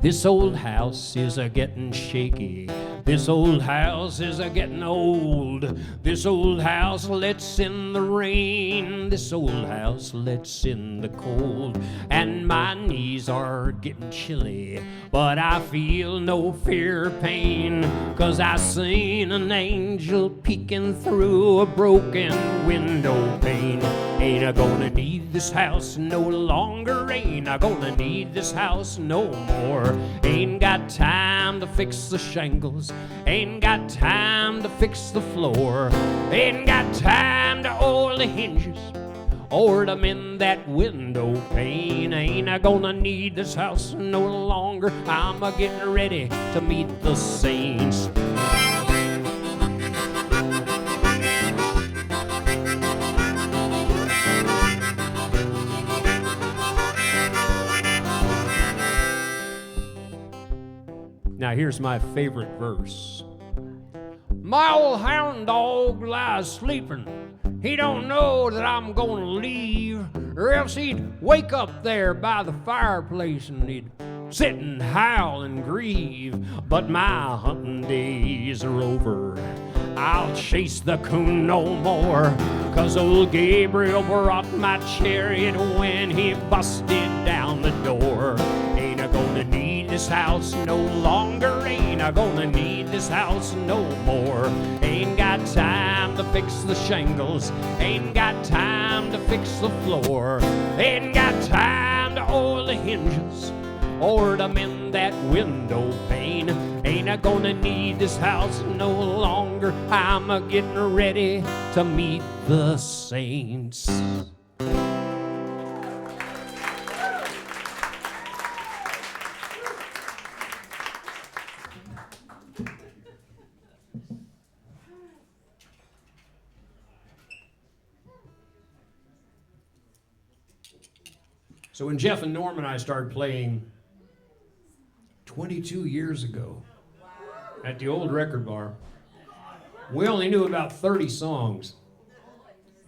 This old house is a-getting shaky. This old house is a-getting old. This old house lets in the rain. This old house lets in the cold. And my knees are getting chilly, but I feel no fear or pain, 'cause I seen an angel peeking through a broken window pane. Ain't I gonna need this house no longer? Ain't I gonna need this house no more? Ain't got time to fix the shingles. Ain't got time to fix the floor. Ain't got time to oil the hinges or to mend that window pane. Ain't I gonna need this house no longer? I'm a-getting ready to meet the saints. Now here's my favorite verse. My old hound dog lies sleeping. He don't know that I'm gonna leave, or else he'd wake up there by the fireplace and he'd sit and howl and grieve. But my hunting days are over. I'll chase the coon no more, 'cause old Gabriel brought my chariot when he busted down the door. Ain't I gonna need this house no longer? Ain't I gonna need this house no more? Ain't got time to fix the shingles. Ain't got time to fix the floor. Ain't got time to oil the hinges or to mend that window pane. Ain't I gonna need this house no longer? I'm a-getting ready to meet the saints. So when Jeff and Norm and I started playing 22 years ago at the old record bar, we only knew about 30 songs.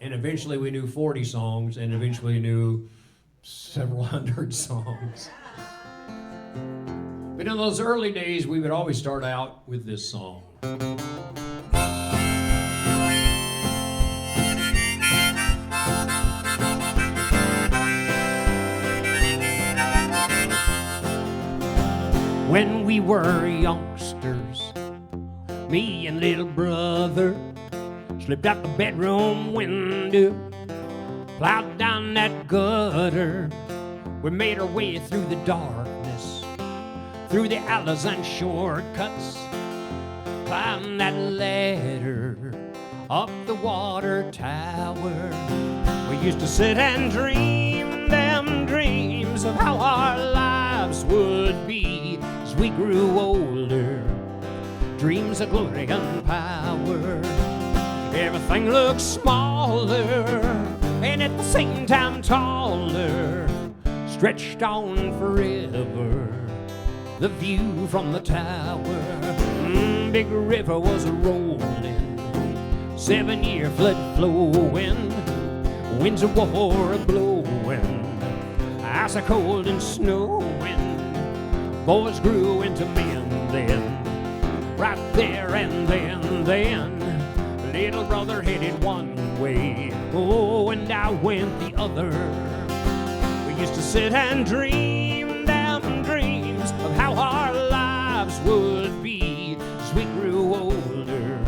And eventually we knew 40 songs, and eventually knew several hundred songs. But in those early days, we would always start out with this song. When we were youngsters, me and little brother slipped out the bedroom window, plowed down that gutter. We made our way through the darkness, through the alleys and shortcuts, climbed that ladder up the water tower. We used to sit and dream them dreams of how our lives would be as we grew older, dreams of glory and power. Everything looked smaller and at the same time taller, stretched on forever, the view from the tower. Big river was a-rolling, 7-year flood flowing, winds of war a-blowing, ice cold and snowing. Boys grew into men then, right there and then. Little brother headed one way, oh, and I went the other. We used to sit and dream them dreams of how our lives would be as we grew older,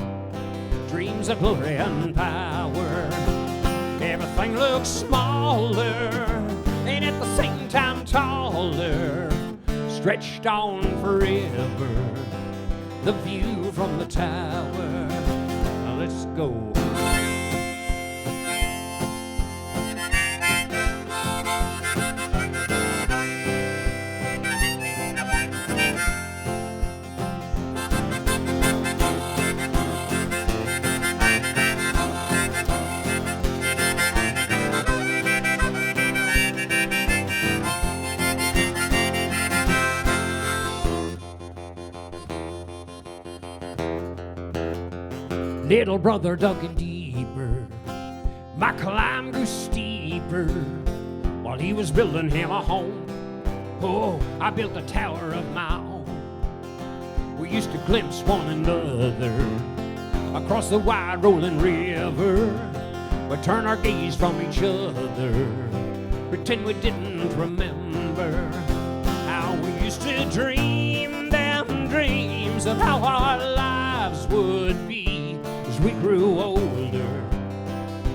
dreams of glory and power. Everything looked smaller and at the same time taller, stretched on forever, the view from the tower. Now let's go. Little brother dug in deeper, my climb grew steeper, while he was building him a home. Oh, I built a tower of my own. We used to glimpse one another across the wide rolling river. We'd turn our gaze from each other, pretend we didn't remember how we used to dream them dreams of how our lives would be as we grew older,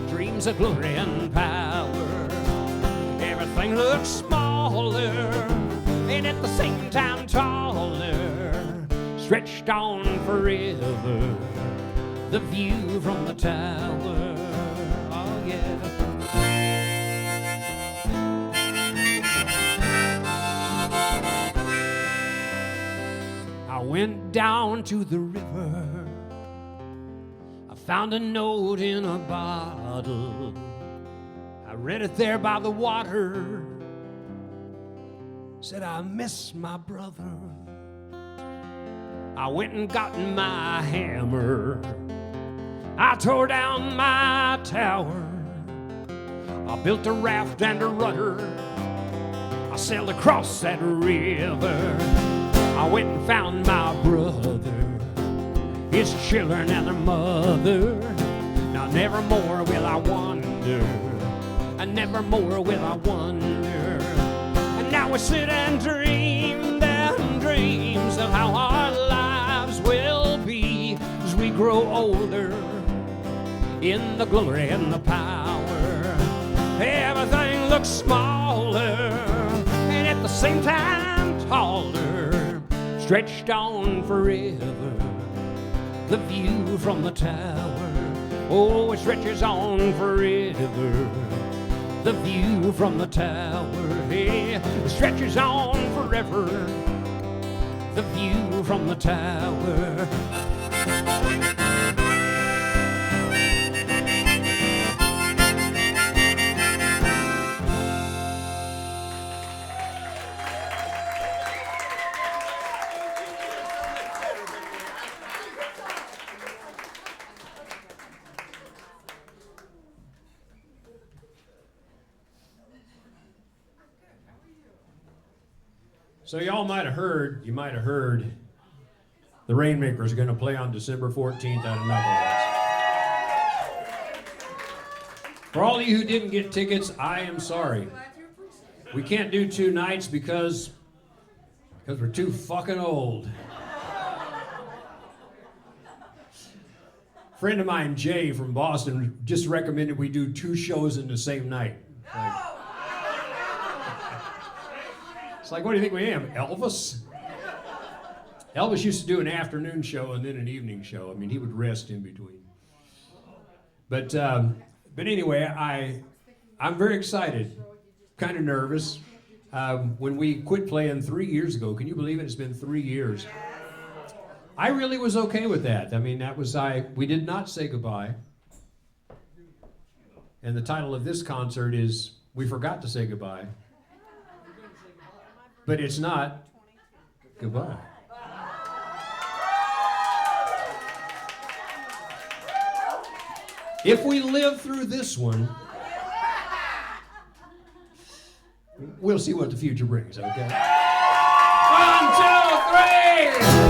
dreams of glory and power. Everything looked smaller and at the same time taller, stretched on forever, the view from the tower. Oh yeah. I went down to the river, found a note in a bottle. I read it there by the water. Said, I miss my brother. I went and got my hammer. I tore down my tower. I built a raft and a rudder. I sailed across that river. I went and found my brother, his children and their mother. Now never more will I wonder, and never more will I wonder. And now we sit and dream them dreams of how our lives will be as we grow older, in the glory and the power. Everything looks smaller and at the same time taller, stretched on forever, the view from the tower. Oh, it stretches on forever, the view from the tower. Yeah, it stretches on forever, the view from the tower. So you might have heard, the Rainmakers are going to play on December 14th at another. For all of you who didn't get tickets, I am sorry. We can't do 2 nights because we're too fucking old. A friend of mine, Jay from Boston, just recommended we do 2 shows in the same night. It's like, what do you think we am, Elvis? Elvis used to do an afternoon show and then an evening show. I mean, he would rest in between. But anyway, I'm very excited, kind of nervous. When we quit playing 3 years ago, can you believe it? It's been 3 years. I really was okay with that. I mean, we did not say goodbye. And the title of this concert is We Forgot to Say Goodbye. But it's not goodbye. If we live through this one, we'll see what the future brings, okay? 1, 2, 3!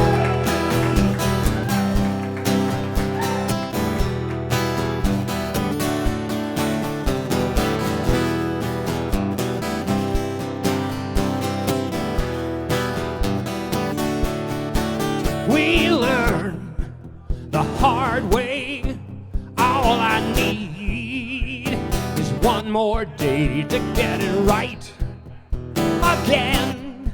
We learn the hard way. All I need is one more day to get it right again.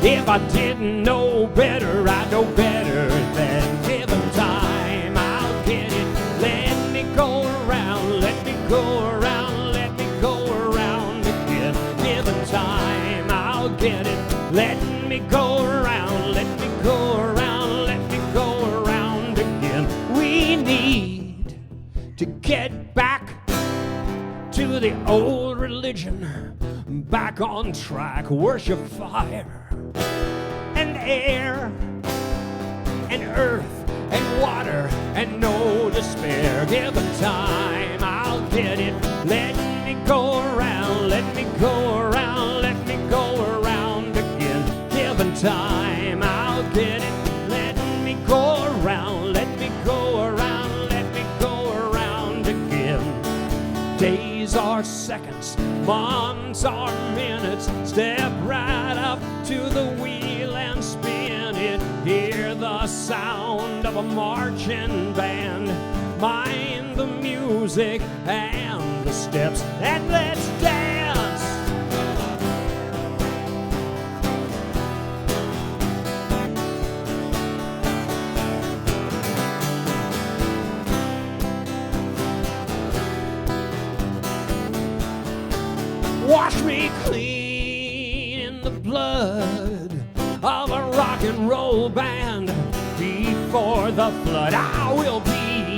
If I didn't know better, I know better than given time. I'll get it. Let me go around, let me go around, let me go around again. Given time, I'll get it. Let me go around, let me go around, let me go around again. We need to get back to the old religion, back on track, worship fire and air and earth and water and no despair. Given time, I'll get it. Let me go around, let me go around, let me go around again. Given time, I'll get it. Let me go around, let me go around, let me go around again. Days are seconds, months are minutes. Step right up to the wheel and spin it. Hear the sound of a marching band. Mind the music and the steps, and let's dance. Wash me clean in the blood of a rock and roll band. Before the flood, I will be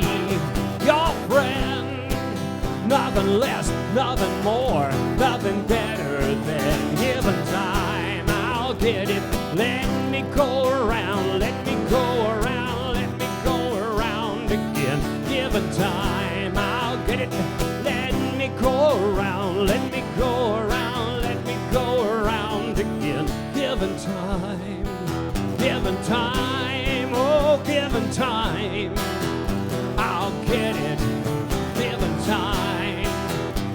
your friend. Nothing less, nothing more, nothing better than given time. I'll get it. Let me go around, let me go around, let me go around again. Given time, I'll get it. Let me go around, let me go around, let me go around again. Given time, oh, given time, I'll get it.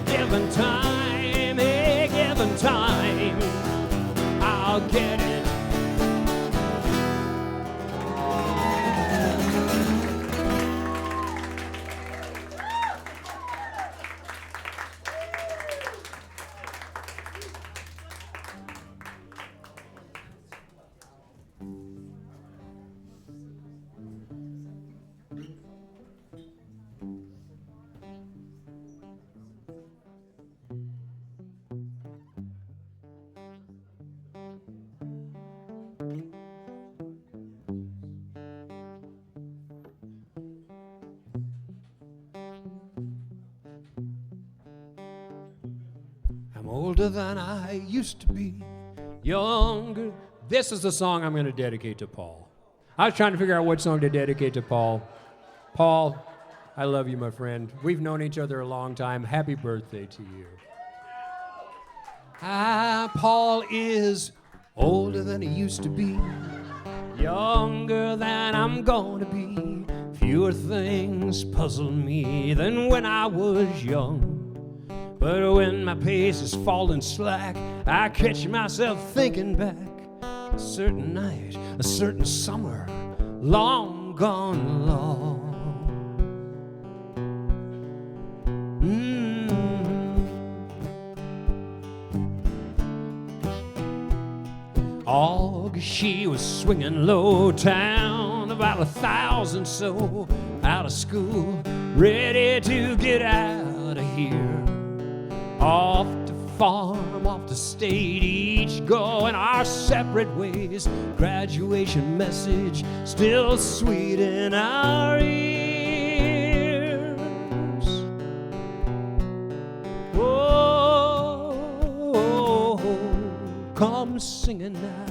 Given time, hey, given time, I'll get it. I'm older than I used to be, younger. This is the song I'm going to dedicate to Paul. I was trying to figure out what song to dedicate to Paul. Paul, I love you, my friend. We've known each other a long time. Happy birthday to you. Paul is older than I used to be, younger than I'm gonna be. Fewer things puzzle me than when I was young. But when my pace is falling slack, I catch myself thinking back. A certain night, a certain summer, long gone long. August, she was swinging low town, about 1,000 so out of school, ready to get out of here. Off to farm, off to state, each going our separate ways. Graduation message still sweet in our ears. Oh, come singing now.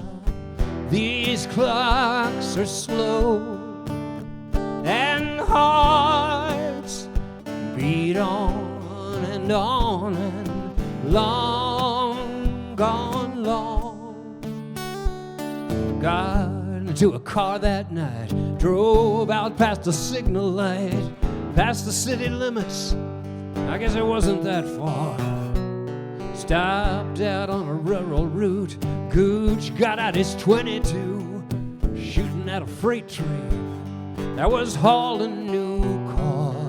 These clocks are slow and hearts beat on and on and long gone long. Got into a car that night, drove out past the signal light, past the city limits. I guess it wasn't that far. Stopped out on a rural route. Gooch got out his .22, shooting at a freight train that was hauling new cars.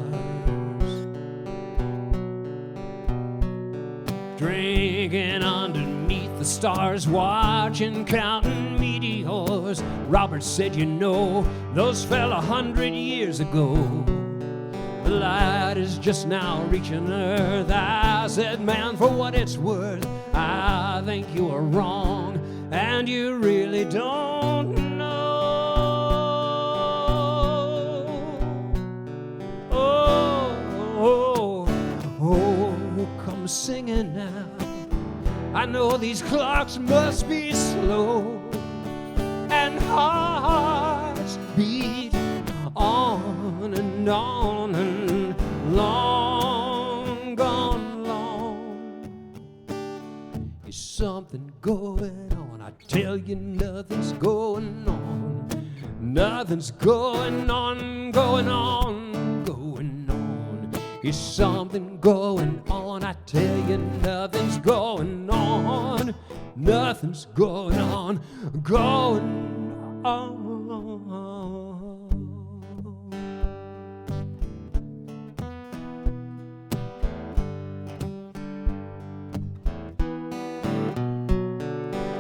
Drinking underneath the stars, watching, counting meteors. Robert said, you know, those fell 100 years ago. The light is just now reaching Earth. I said, man, for what it's worth, I think you are wrong, and you really don't know. Oh, come singing now. I know these clocks must be slow, and hearts beat on and on and long gone long. Is something going on? I tell you nothing's going on. Nothing's going on, going on, going on. Is something going on? I tell you nothing's going on. Nothing's going on, going on.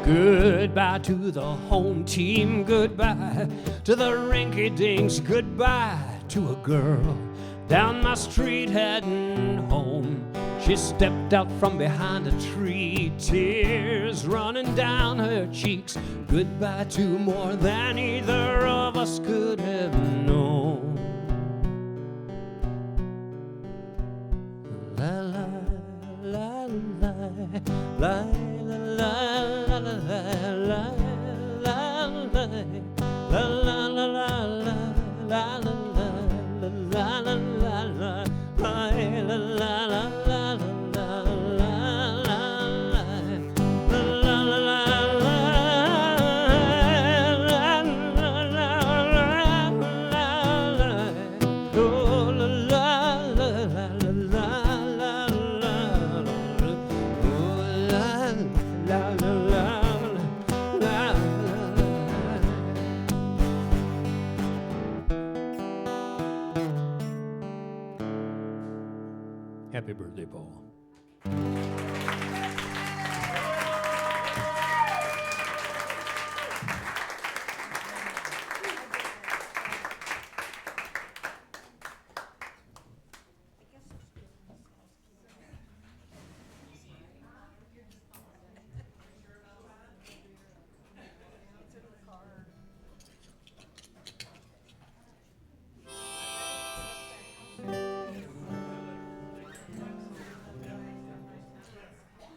Goodbye to the home team, goodbye to the rinky-dinks, goodbye to a girl down my street heading home. She stepped out from behind a tree, tears running down her cheeks. Goodbye to more than either of us could have known. La la la la la la la la la Happy birthday, Paul.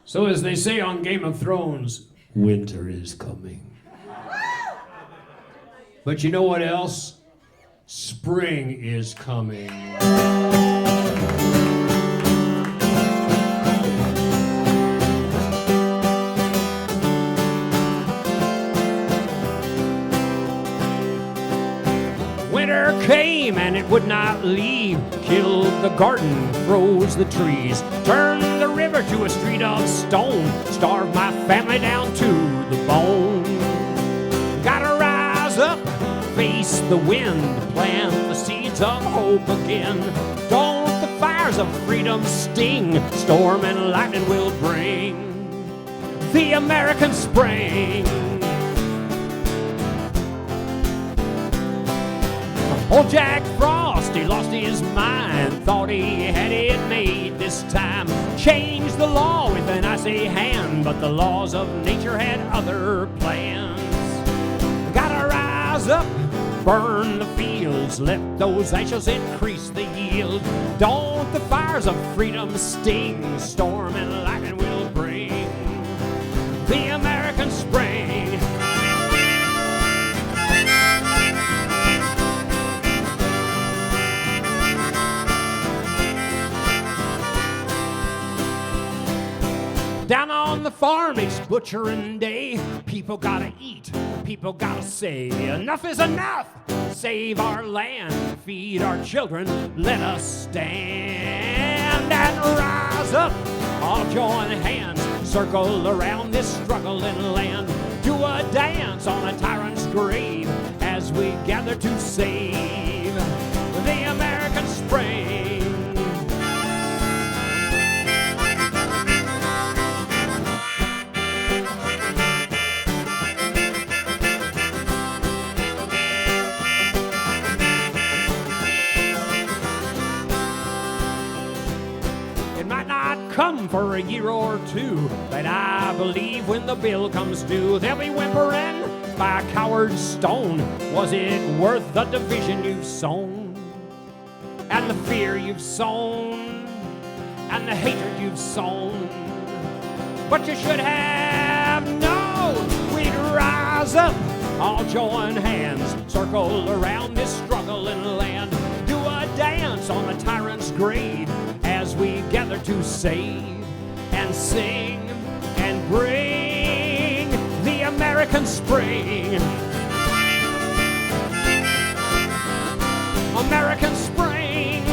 So as they say on Game of Thrones, winter is coming. But you know what else? Spring is coming. winter came and it would not leave. Killed the garden, froze the trees, turned the river to a street of stone, starved my family down to the bone. Gotta rise up, face the wind, plant the seeds of hope again. Don't the fires of freedom sting, storm and lightning will bring the American spring. Old Jack Frost, he lost his mind, thought he had it made this time. Changed the law with an icy hand, but the laws of nature had other plans. Gotta rise up, burn the fields, let those ashes increase the yield. Don't the fires of freedom sting, storm and lightning will bring the American spring. Down on the farm, it's butchering day. People gotta eat, people gotta say, enough is enough. Save our land, feed our children, let us stand and rise up. All join hands, circle around this struggling land. Do a dance on a tyrant's grave as we gather to save the American spring. Come for a year or two, but I believe when the bill comes due, they'll be whimpering by a coward's stone. Was it worth the division you've sown, and the fear you've sown, and the hatred you've sown? But you should have known we'd rise up, all join hands, circle around this struggling land. Do a dance on the tyrant's grave as we gather to save and sing and bring the American spring. American spring.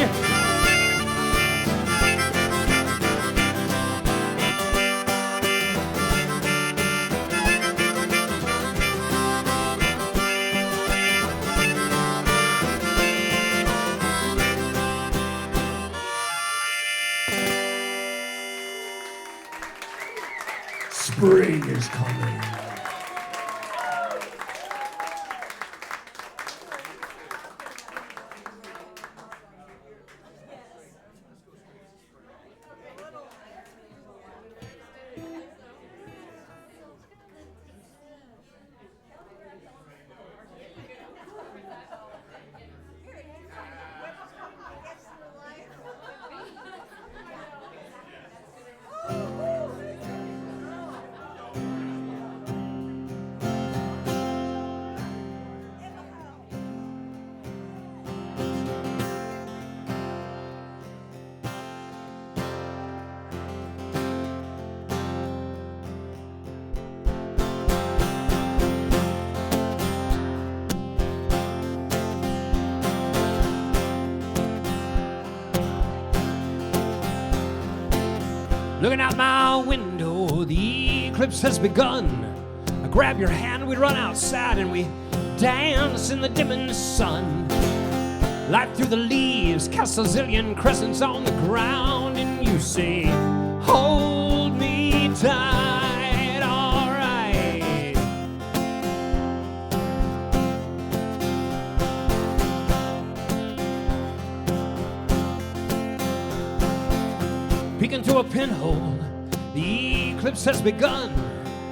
Spring is coming. Looking out my window, the eclipse has begun. I grab your hand, we run outside and we dance in the dimming sun. Light through the leaves, cast a zillion crescents on the ground, and you say, hold me tight, all right. Peeking through a pinhole, the eclipse has begun.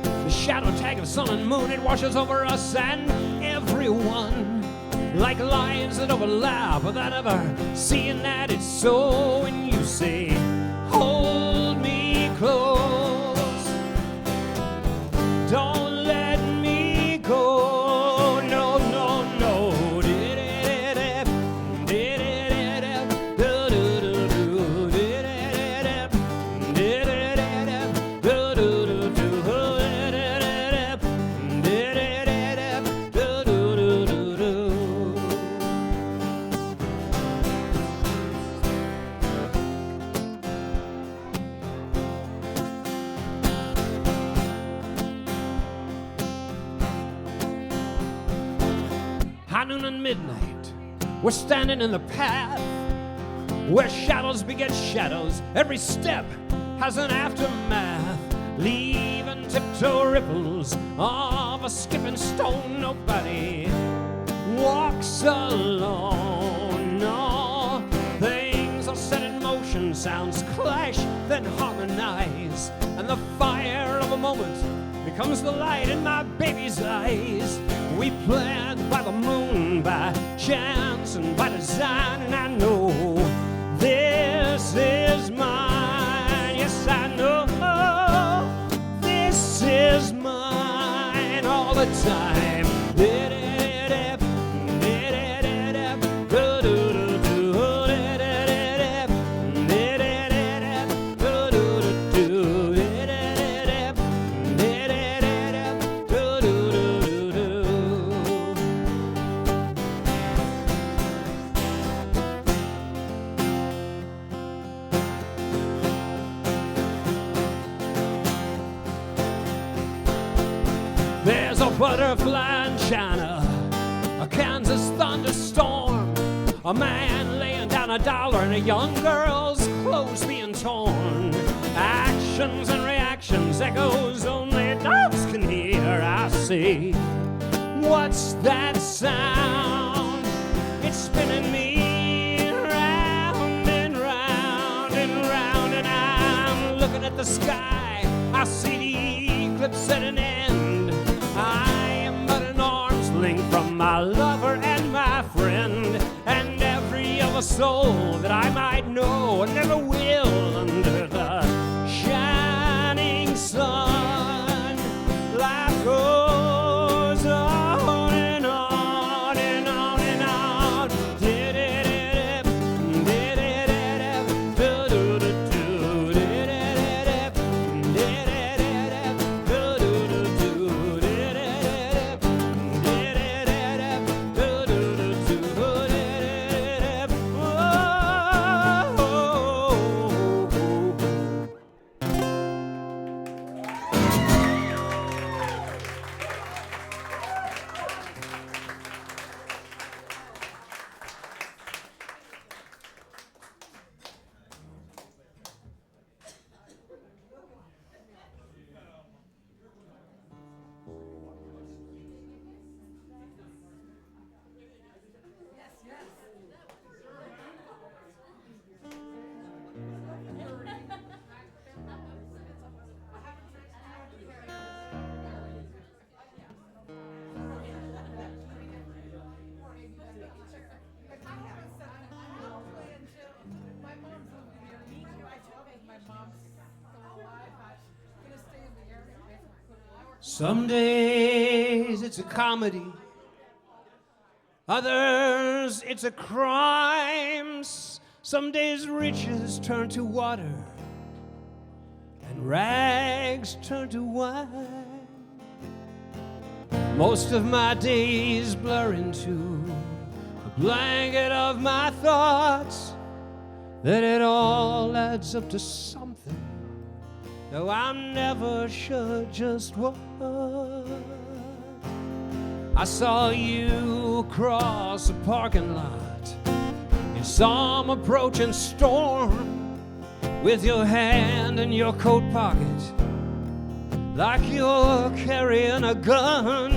The shadow tag of sun and moon, it washes over us and everyone. Like lines that overlap without ever seeing that it's so. And you say, hold me close, don't let me go, no, no, no. noon, and midnight. We're standing in the path where shadows beget shadows. Every step has an aftermath, leaving tiptoe ripples of a skipping stone. Nobody walks alone. No, things are set in motion, sounds clash, then harmonize, and the fire of a moment becomes the light in my baby's eyes. We planned by the moon, by chance and by design, and I know this is mine. Yes, I know this is mine all the time. There's a butterfly in China, a Kansas thunderstorm, a man laying down $1 and a young girl's clothes being torn. Actions and reactions, echoes only dogs can hear. I say, what's that sound? It's spinning me round and round and round, and I'm looking at the sky. I see the eclipse at an end. I am but an arm's length from my lover and my friend, and every other soul that I might know and never will under the shining sun. Life goes on and on and on and on. Some days it's a comedy, others it's a crime. Some days riches turn to water and rags turn to wine. Most of my days blur into a blanket of my thoughts, that it all adds up to something, though I'm never sure just what. I saw you cross a parking lot in some approaching storm, with your hand in your coat pocket, like you're carrying a gun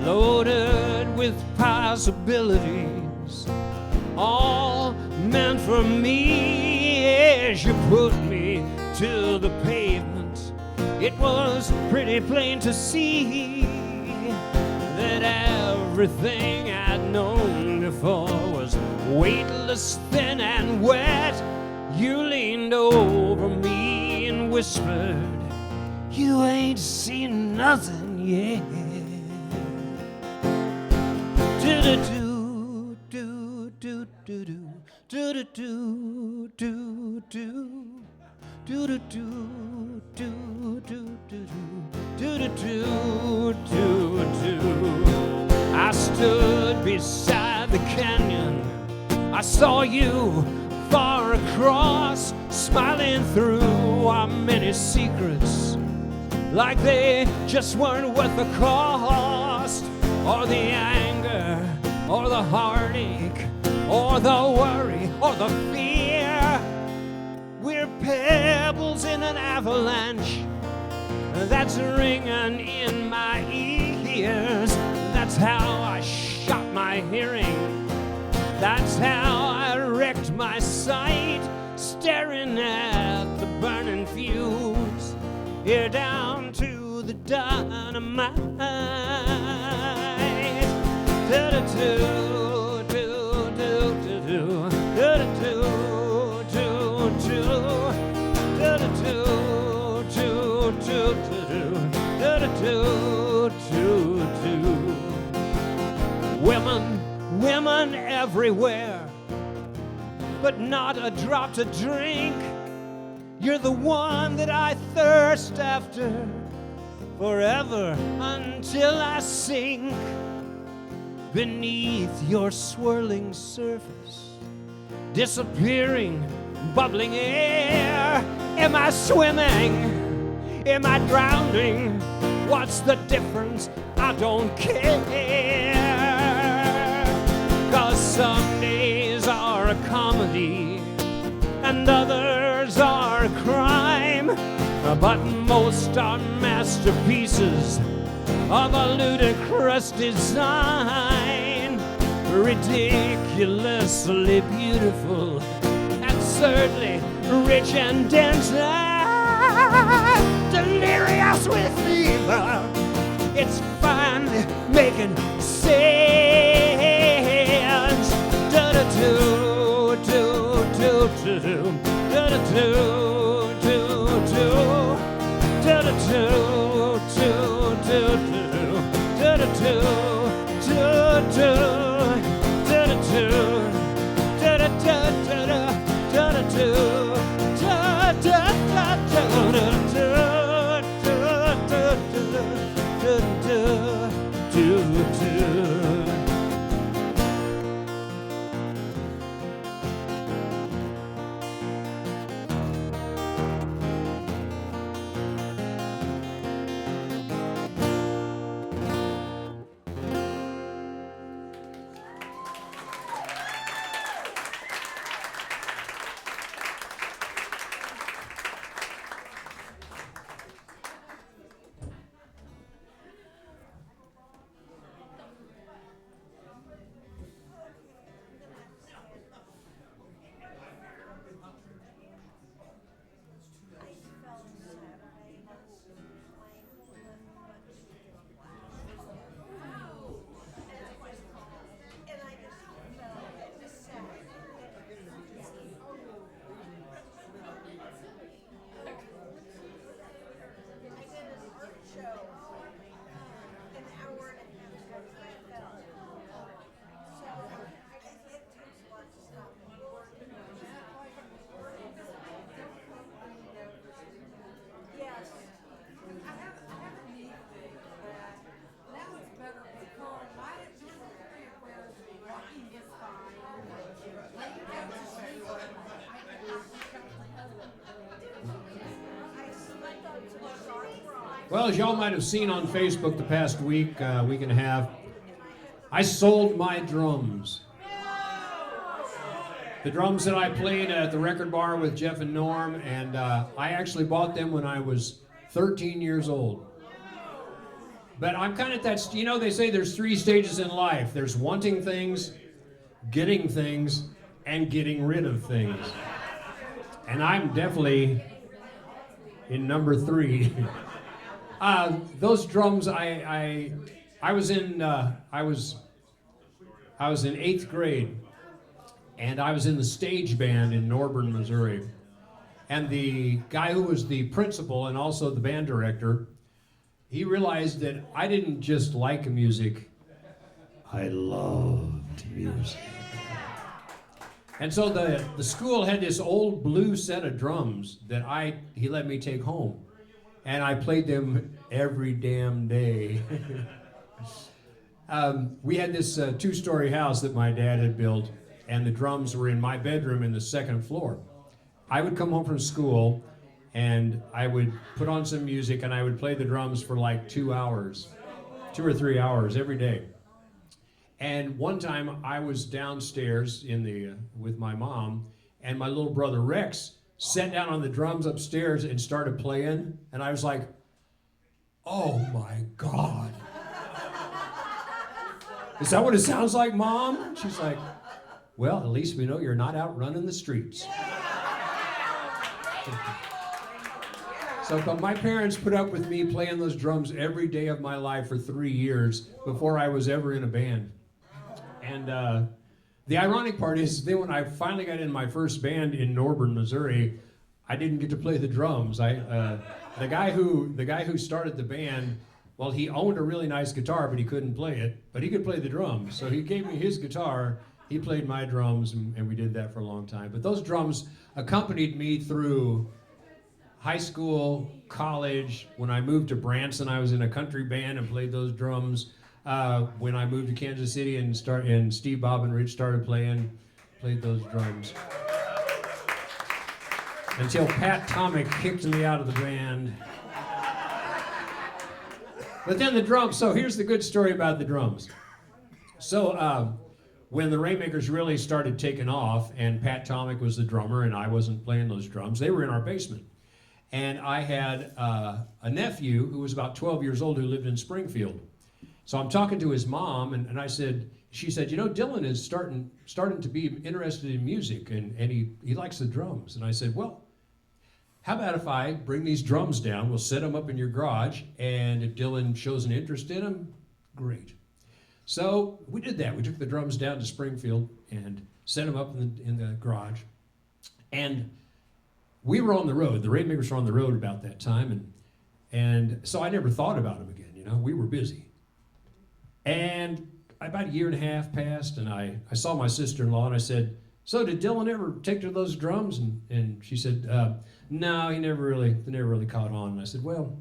loaded with possibilities, all meant for me. As you put me to the pavement, it was pretty plain to see that everything I'd known before was weightless, thin and wet. You leaned over me and whispered, you ain't seen nothing yet. Do-do-do, do-do-do-do, do-do-do, do-do. I stood beside the canyon. I saw you far across, smiling through our many secrets, like they just weren't worth the cost, or the anger or the heartache, or the worry, or the fear. We're pebbles in an avalanche that's ringing in my ears. That's how I shot my hearing. That's how I wrecked my sight, staring at the burning fuse. Here down to the dynamite. Do-do-do, do-do-do-do, do-do-do, do-do-do, do-do-do, do-do-do, do-do-do. Women everywhere, but not a drop to drink. You're the one that I thirst after, forever until I sink beneath your swirling surface, disappearing, bubbling air. Am I swimming? Am I drowning? What's the difference? I don't care. 'Cause some days are a comedy and others are a crime, but most are masterpieces of a ludicrous design, ridiculously beautiful, absurdly rich and dense, delirious with fever. It's finally making sense. Do-do-do, do-do-do, do-do-do, do-do-do, do-do-do, do-do-do, do-do-do, do-do-do, do-do-do, do-do-do, Well, as y'all might have seen on Facebook the past week, week and a half, I sold my drums. The drums that I played at the record bar with Jeff and Norm, and I actually bought them when I was 13 years old. But I'm kind of that, you know, they say there's 3 stages in life. There's wanting things, getting things, and getting rid of things. And I'm definitely in number 3. Those drums, I was in 8th grade, and I was in the stage band in Norburn, Missouri. And the guy who was the principal and also the band director, he realized that I didn't just like music, I loved music. And so the school had this old blue set of drums that he let me take home. And I played them every damn day. We had this 2-story house that my dad had built, and the drums were in my bedroom in the 2nd floor. I would come home from school, and I would put on some music, and I would play the drums for like 2 hours, 2 or 3 hours every day. And one time I was downstairs with my mom, and my little brother Rex sat down on the drums upstairs and started playing, and I was like, oh my God. Is that what it sounds like, Mom? She's like, well, at least we know you're not out running the streets. So, but my parents put up with me playing those drums every day of my life for 3 years before I was ever in a band. And the ironic part is, then when I finally got in my first band in Norburn, Missouri, I didn't get to play the drums. The guy who started the band, well, he owned a really nice guitar, but he couldn't play it. But he could play the drums, so he gave me his guitar. He played my drums, and we did that for a long time. But those drums accompanied me through high school, college. When I moved to Branson, I was in a country band and played those drums. When I moved to Kansas City and Steve, Bob, and Rich started played those drums. Until Pat Tomick kicked me out of the band. But then the drums, so here's the good story about the drums. So when the Rainmakers really started taking off, and Pat Tomick was the drummer and I wasn't playing those drums, they were in our basement. And I had a nephew who was about 12 years old who lived in Springfield. So I'm talking to his mom, and she said, you know, Dylan is starting to be interested in music, and he likes the drums. And I said, well, how about if I bring these drums down, we'll set them up in your garage, and if Dylan shows an interest in them, great. So we did that. We took the drums down to Springfield and set them up in the garage. And we were on the road. The Rainmakers were on the road about that time, and so I never thought about them again. You know, we were busy. And about a year and a half passed, and I saw my sister-in-law, and I said, so did Dylan ever take to those drums? And she said, no, they never really caught on. And I said, well,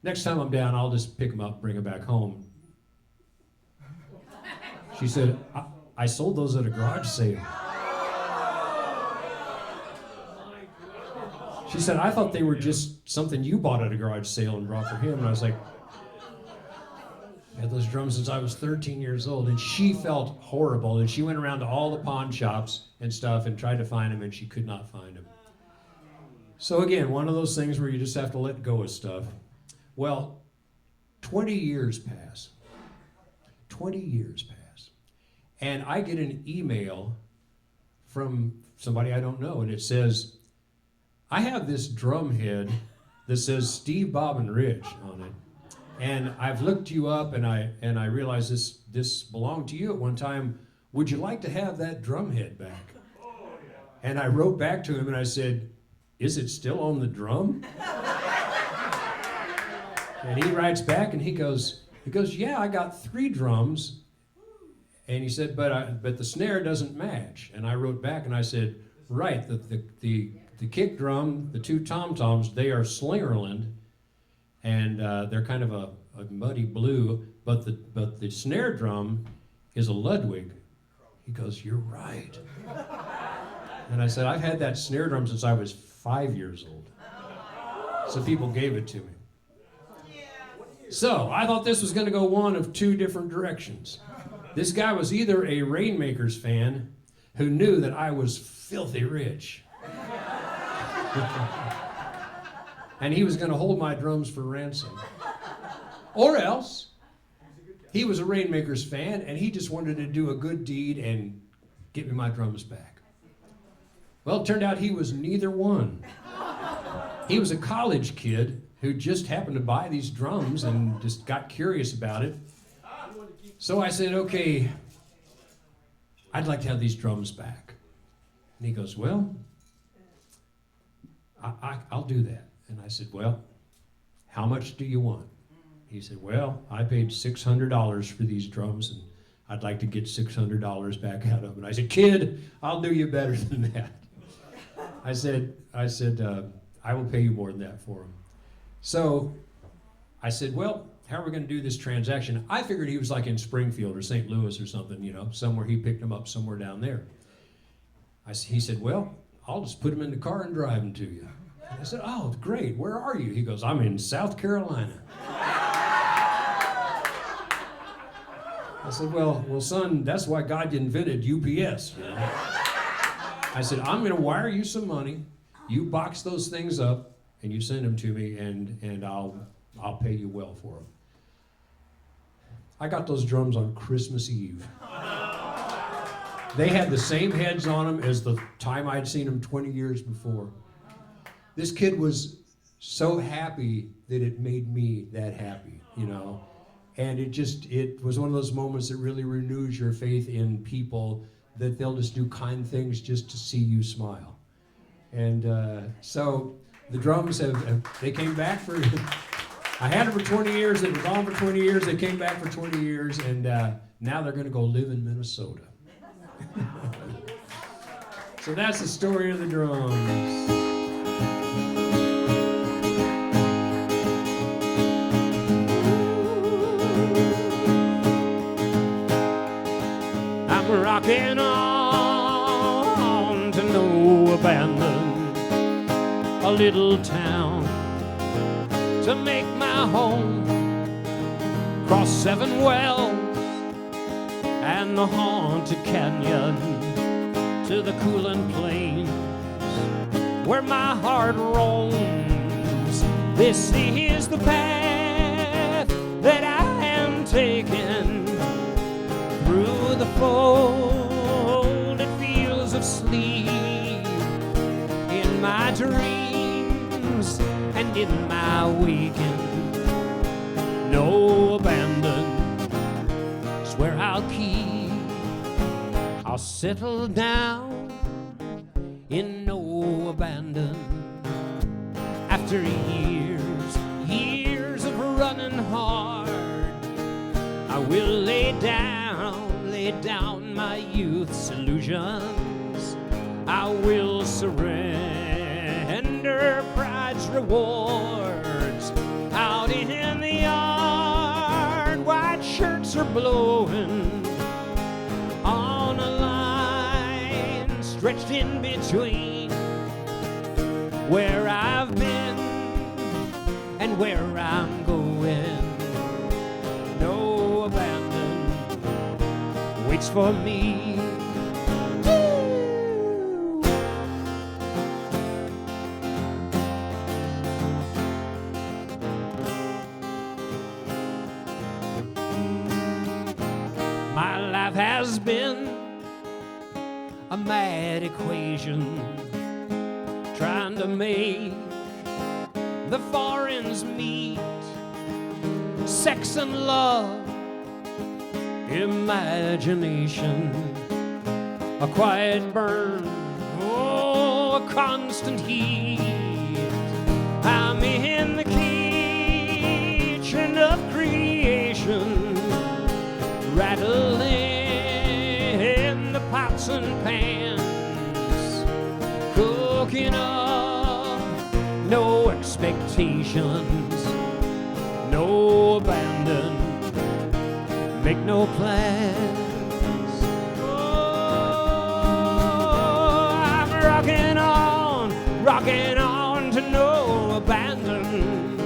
next time I'm down, I'll just pick him up, bring him back home. She said, I sold those at a garage sale. She said, I thought they were just something you bought at a garage sale and brought for him. And I was like, I had those drums since I was 13 years old. And she felt horrible. And she went around to all the pawn shops and stuff and tried to find them, and she could not find them. So again, one of those things where you just have to let go of stuff. Well, 20 years pass. 20 years pass. And I get an email from somebody I don't know, and it says, I have this drum head that says Steve, Bob, and Rich on it. And I've looked you up, and I realized this belonged to you at one time. Would you like to have that drum head back? And I wrote back to him and I said, is it still on the drum? And he writes back and he goes, yeah, I got 3 drums. And he said, but the snare doesn't match. And I wrote back and I said, right, the kick drum, the 2 tom-toms, they are Slingerland, and they're kind of a muddy blue, but the snare drum is a Ludwig. He goes, you're right. And I said, I've had that snare drum since I was 5 years old. So people gave it to me. So I thought this was going to go one of 2 different directions. This guy was either a Rainmakers fan who knew that I was filthy rich, and he was going to hold my drums for ransom. Or else, he was a Rainmakers fan, and he just wanted to do a good deed and get me my drums back. Well, it turned out he was neither one. He was a college kid who just happened to buy these drums and just got curious about it. So I said, okay, I'd like to have these drums back. And he goes, well, I'll do that. And I said, well, how much do you want? He said, well, I paid $600 for these drums, and I'd like to get $600 back out of them. And I said, kid, I'll do you better than that. I said, I will pay you more than that for them. So I said, well, how are we going to do this transaction? I figured he was like in Springfield or St. Louis or something, you know, somewhere. He picked them up somewhere down there. He said, well, I'll just put them in the car and drive them to you. And I said, oh, great. Where are you? He goes, I'm in South Carolina. I said, well, son, that's why God invented UPS. You know? I said, I'm going to wire you some money. You box those things up, and you send them to me, and I'll pay you well for them. I got those drums on Christmas Eve. They had the same heads on them as the time I'd seen them 20 years before. This kid was so happy that it made me that happy, you know. And it was one of those moments that really renews your faith in people, that they'll just do kind things just to see you smile. And so the drums they came back for, I had them for 20 years, they were gone for 20 years, they came back for 20 years, and now they're going to go live in Minnesota. So that's the story of the drums. I'm rocking on to no abandon, a little town to make my home, cross 7 wells and the haunted canyon, to the cooling plains where my heart roams. This is the path that I am taking, through the folded fields of sleep, in my dreams and in my waking. No abandon is where I'll keep. I'll settle down in no abandon. After years of running hard, I will lay down my youth's illusions. I will surrender pride's rewards. Out in the yard, white shirts are blowing on a line stretched in between where I've been and where I'm going. No abandon waits for me. My life has been a mad equation, trying to make the foreigns meet. Sex and love, imagination, a quiet burn, oh, a constant heat. I'm in the kitchen of creation, rattling the pots and pans, cooking up no expectations, no abandon, make no plans. Oh, I'm rocking on to no abandon,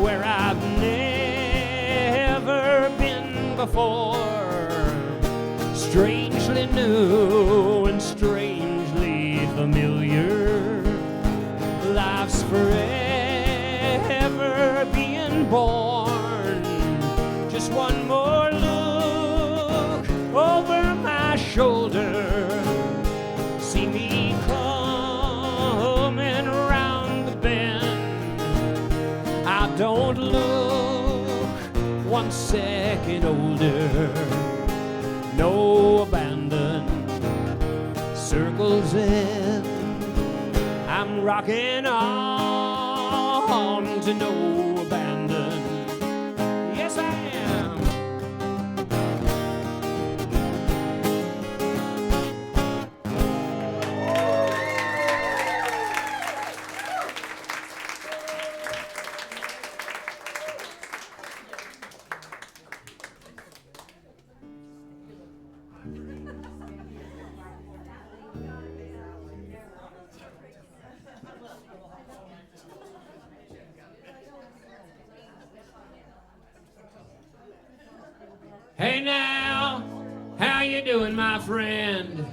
where I've never been before. Strangely new and strangely familiar, life's forever being born. Just one more look over my shoulder, see me coming around the bend. I don't look 1 second older. No abandon circles in. I'm rocking on to no abandon. Yes, I am. you doing, my friend?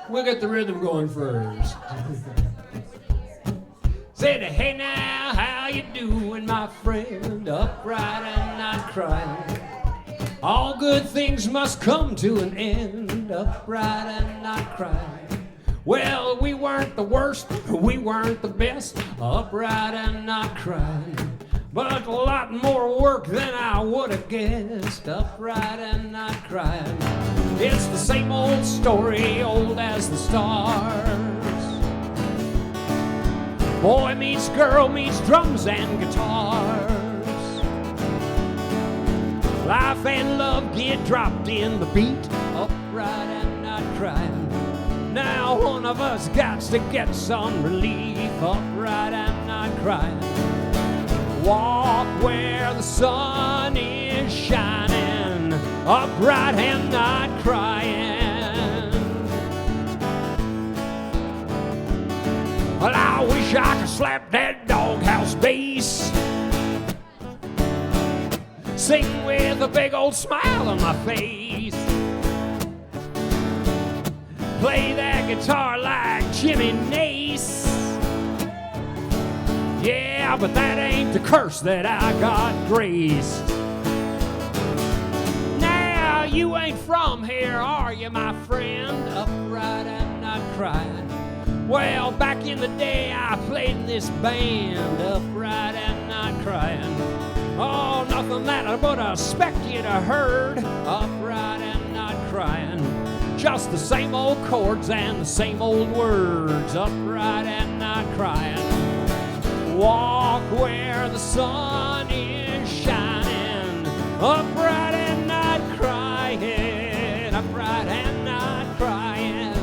We'll get the rhythm going first. Said, hey now, how you doing, my friend? Upright and not crying. All good things must come to an end. Upright and not crying. Well, we weren't the worst, we weren't the best. Upright and not crying. But a lot more work than I would have guessed. Upright and not crying. It's the same old story, old as the stars. Boy meets girl, meets drums and guitars. Life and love get dropped in the beat. Upright and not crying. Now one of us got to get some relief. Upright and not crying. Walk where the sun is shining. Upright and not crying. Well, I wish I could slap that doghouse bass. Sing with a big old smile on my face. Play that guitar like Jimmy Nace. Yeah, but that ain't the curse that I got graced. Now, you ain't from here, are you, my friend? Upright and not crying. Well, back in the day, I played in this band. Upright and not crying. Oh, nothing that I would expect you to heard. Upright and not crying. Just the same old chords and the same old words. Upright and not crying. Walk where the sun is shining. Upright and not crying. Upright and not crying.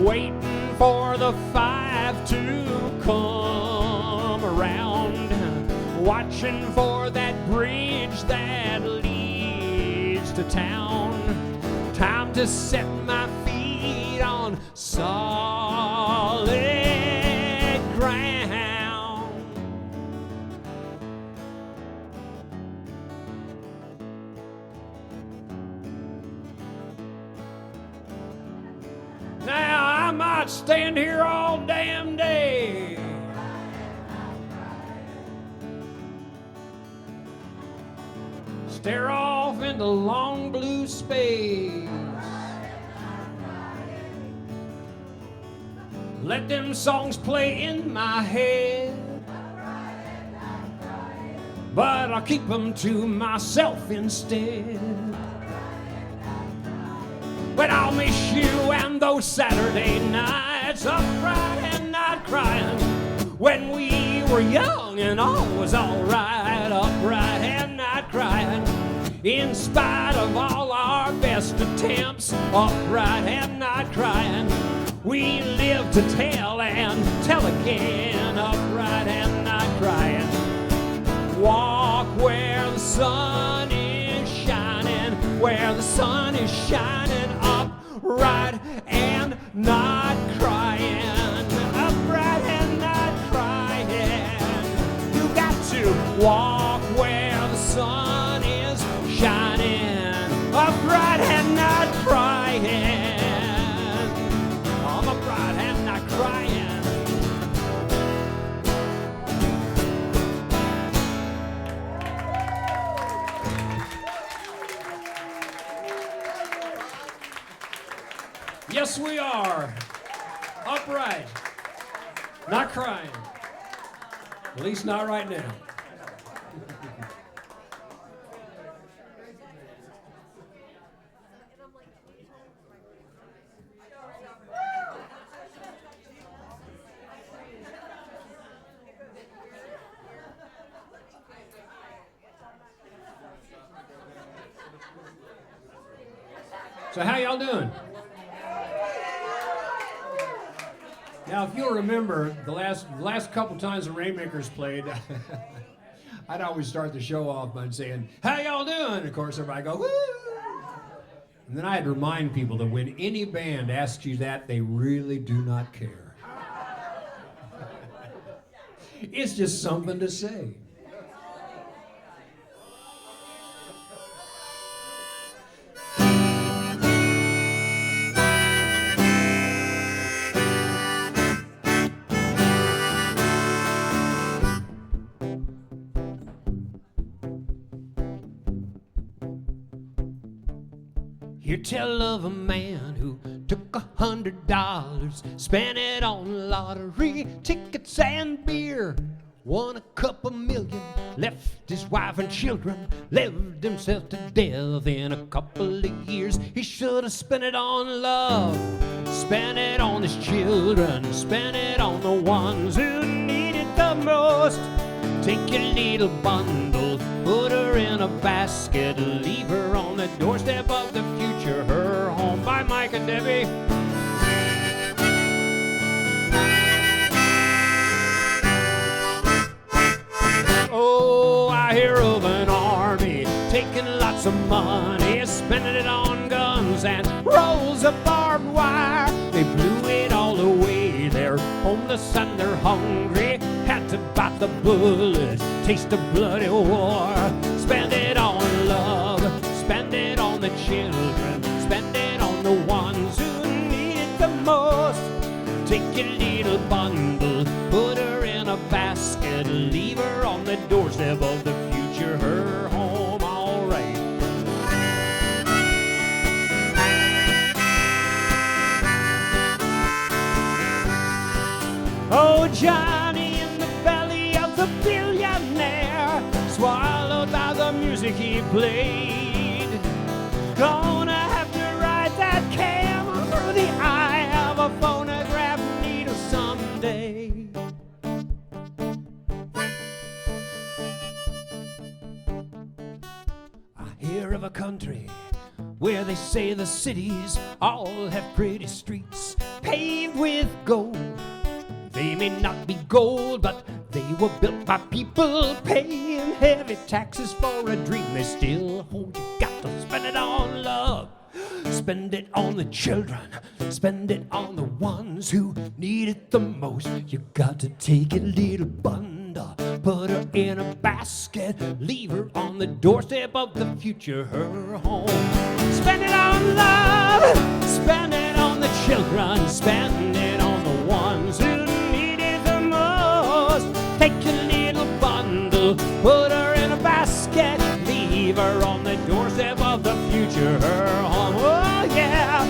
Waiting for the 5 to come around. Watching for that bridge that leads to town. Time to set my feet on solid ground. Now I might stand here all damn day. Stare off into long blue space. Let them songs play in my head. But I'll keep them to myself instead. But I'll miss you and those Saturday nights. Upright and not crying. When we were young and all was alright. Upright and not crying. In spite of all our best attempts. Upright and not crying. We live to tell and tell again. Upright and not crying. Walk where the sun is shining. Where the sun is shining. Upright and not crying. Upright and not crying. You got to walk where the sun is shining. Upright and not crying. I'm upright and not crying. Yes, we are. Upright. Not crying. At least not right now. So how y'all doing? Now, if you'll remember, the last couple times the Rainmakers played, I'd always start the show off by saying, how y'all doing? Of course, everybody go, woo! And then I had to remind people that when any band asks you that, they really do not care. It's just something to say. Hear tell of a man who took $100, spent it on lottery tickets and beer, won a couple million, left his wife and children, lived himself to death in a couple of years. He should have spent it on love, spent it on his children, spent it on the ones who need it the most. Take your little bundle, put her in a basket, leave her on the doorstep of the future, her home. By Mike and Debbie. Oh, I hear of an army taking lots of money, spending it on guns and rolls of barbed wire. They blew it all away, they're homeless and they're hungry, had to bite the bullets, taste the bloody war. Spend it on love, spend it on the children, spend it on the ones who need it the most. Take your little bundle, put her in a basket, leave her on the doorstep of the future, her home, all right. Oh, Johnny in the belly of the billionaire, swallowed by the music he played. Gonna have to ride that camel through the eye of a phonograph needle someday. I hear of a country where they say the cities all have pretty streets paved with gold. They may not be gold, but they were built by people paying heavy taxes for a dream they still hold. You got to spend it on love, spend it on the children, spend it on the ones who need it the most. You got to take a little bundle, put her in a basket, leave her on the doorstep of the future, her home. Spend it on love, spend it on the children, spend it on the ones who need it the most. Take your little bundle, put her in a basket, leave her on the doorstep of the future, her home. Oh yeah.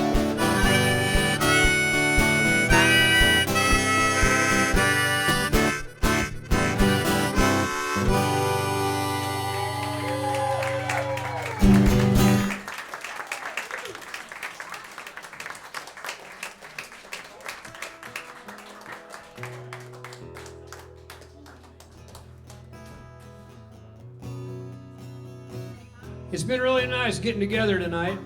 It's been really nice getting together tonight.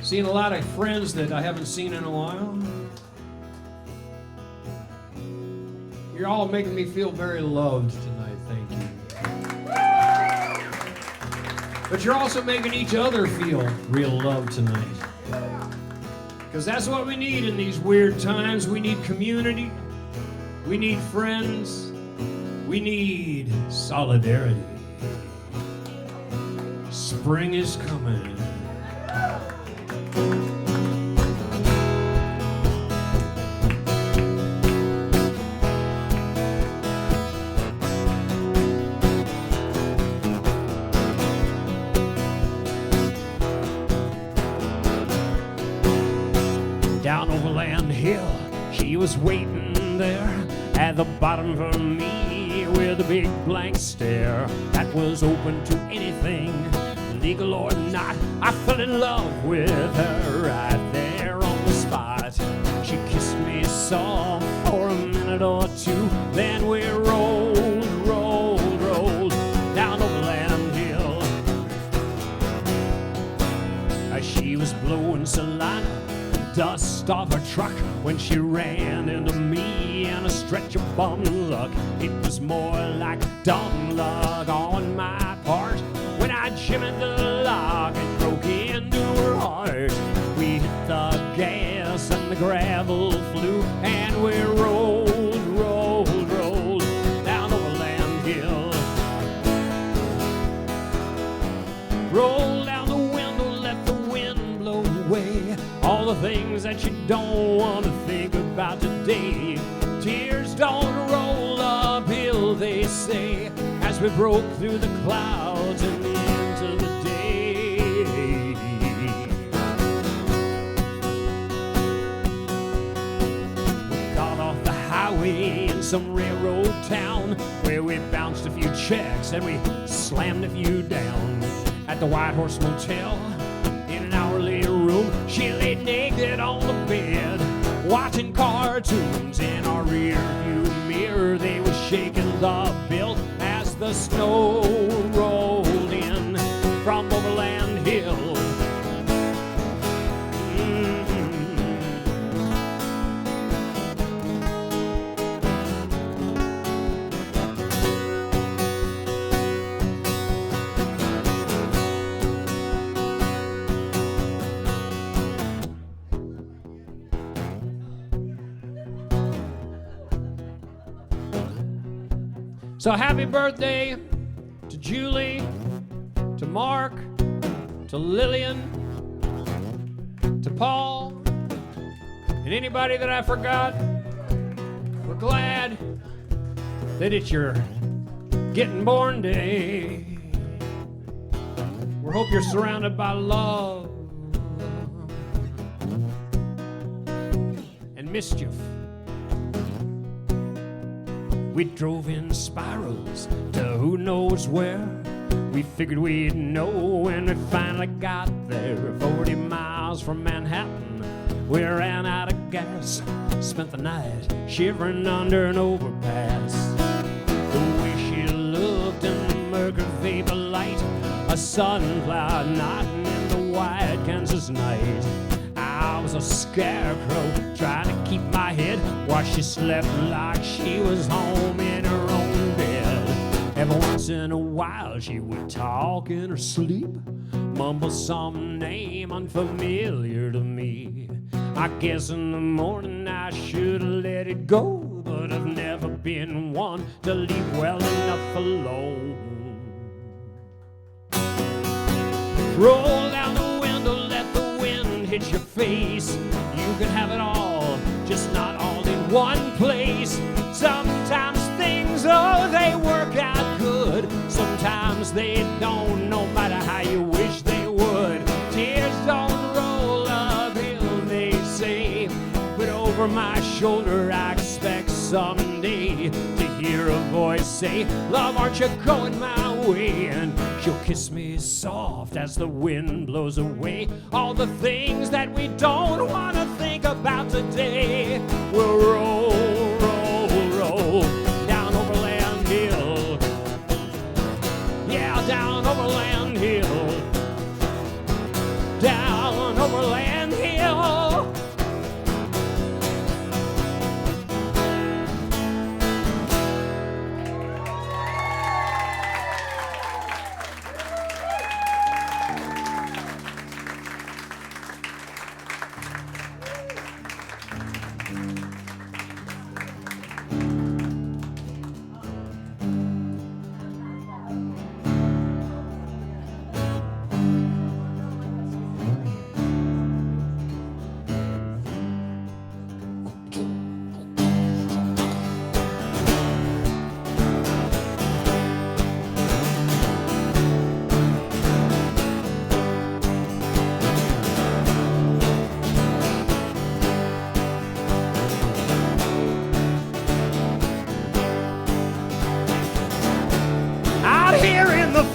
Seeing a lot of friends that I haven't seen in a while. You're all making me feel very loved tonight, thank you. But you're also making each other feel real loved tonight. Because that's what we need in these weird times. We need community. We need friends. We need solidarity. Spring is coming. Down Overland Hill, she was waiting there at the bottom for me with a big blank stare that was open to anything, legal or not. I fell in love with her right there on the spot. She kissed me soft for a minute or two, then we rolled down Overland Hill. She was blowing Salina dust off her truck when she ran into me in a stretch of bum luck. It was more like dumb luck on my part when I jimmied the lock and broke into her heart. We hit the gas and the gravel flew, and we rolled down Overland Hill. Rolled down the window, let the wind blow away all the things that you don't want to think about today. Tears don't roll uphill, they say, as we broke through the clouds and into the day. some railroad town where we bounced a few checks and we slammed a few down. At the White Horse Motel, in an hourly room, she lay naked on the bed, watching cartoons. In our rear view mirror, they were shaking the bill as the snow rolled in from Overland Hill. So happy birthday to Julie, to Mark, to Lillian, to Paul, and anybody that I forgot. We're glad that it's your getting born day. We hope you're surrounded by love and mischief. We drove in spirals to who knows where. We figured we'd know when we finally got there. 40 miles from Manhattan, we ran out of gas. Spent the night shivering under an overpass. The way she looked in the murky vapor light, a sunflower nodding in the white Kansas night. I was a scarecrow trying to keep my head while she slept like she was home in her own bed. Every once in a while she would talk in her sleep, mumble some name unfamiliar to me. I guess in the morning I should have let it go, but I've never been one to leave well enough alone. Roll down the window, let the wind hit your face. You can have it all, just not all in one place. Sometimes things, oh, they work out good. Sometimes they don't, no matter how you wish they would. Tears don't roll uphill, they say, but over my shoulder I expect someday to hear a voice say, love, aren't you going my way? And she'll kiss me soft as the wind blows away all the things that we don't want to think about today. We'll roll, roll, roll down Overland Hill. Yeah, down Overland Hill. Down Overland Hill.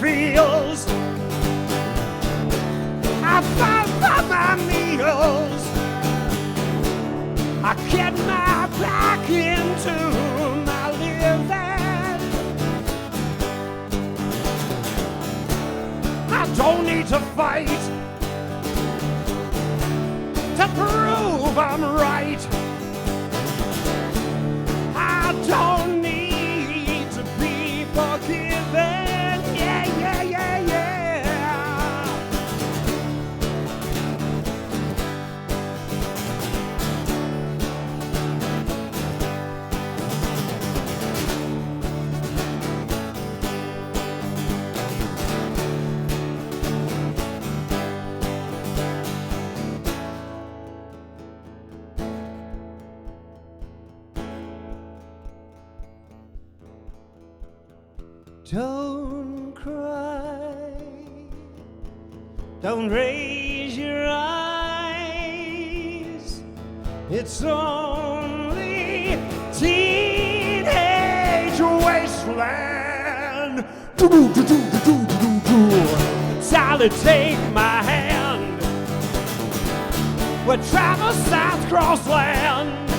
Fields, I fight for my meals. I get my back into my living. I don't need to fight to prove I'm right. I don't need to be forgiven. Don't cry, don't raise your eyes, it's only teenage Sally, take my hand. We'll travel south cross land.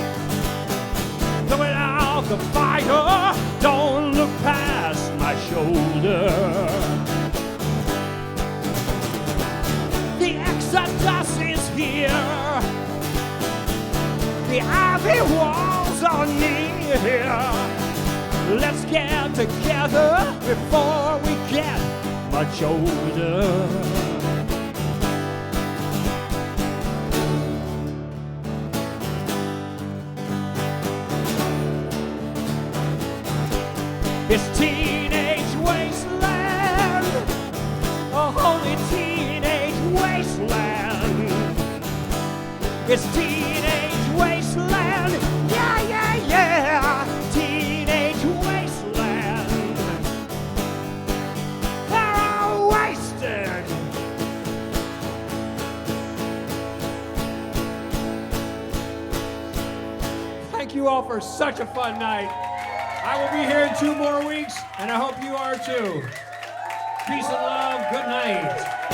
Coming out the fire, don't look past my shoulder. The exodus is here. The ivy walls are near. Let's get together before we get much older. It's teenage wasteland, a holy teenage wasteland. It's teenage wasteland, yeah, yeah, yeah. Teenage wasteland. They're all wasted. Thank you all for such a fun night. I will be here in 2 more weeks, and I hope you are too. Peace and love. Good night.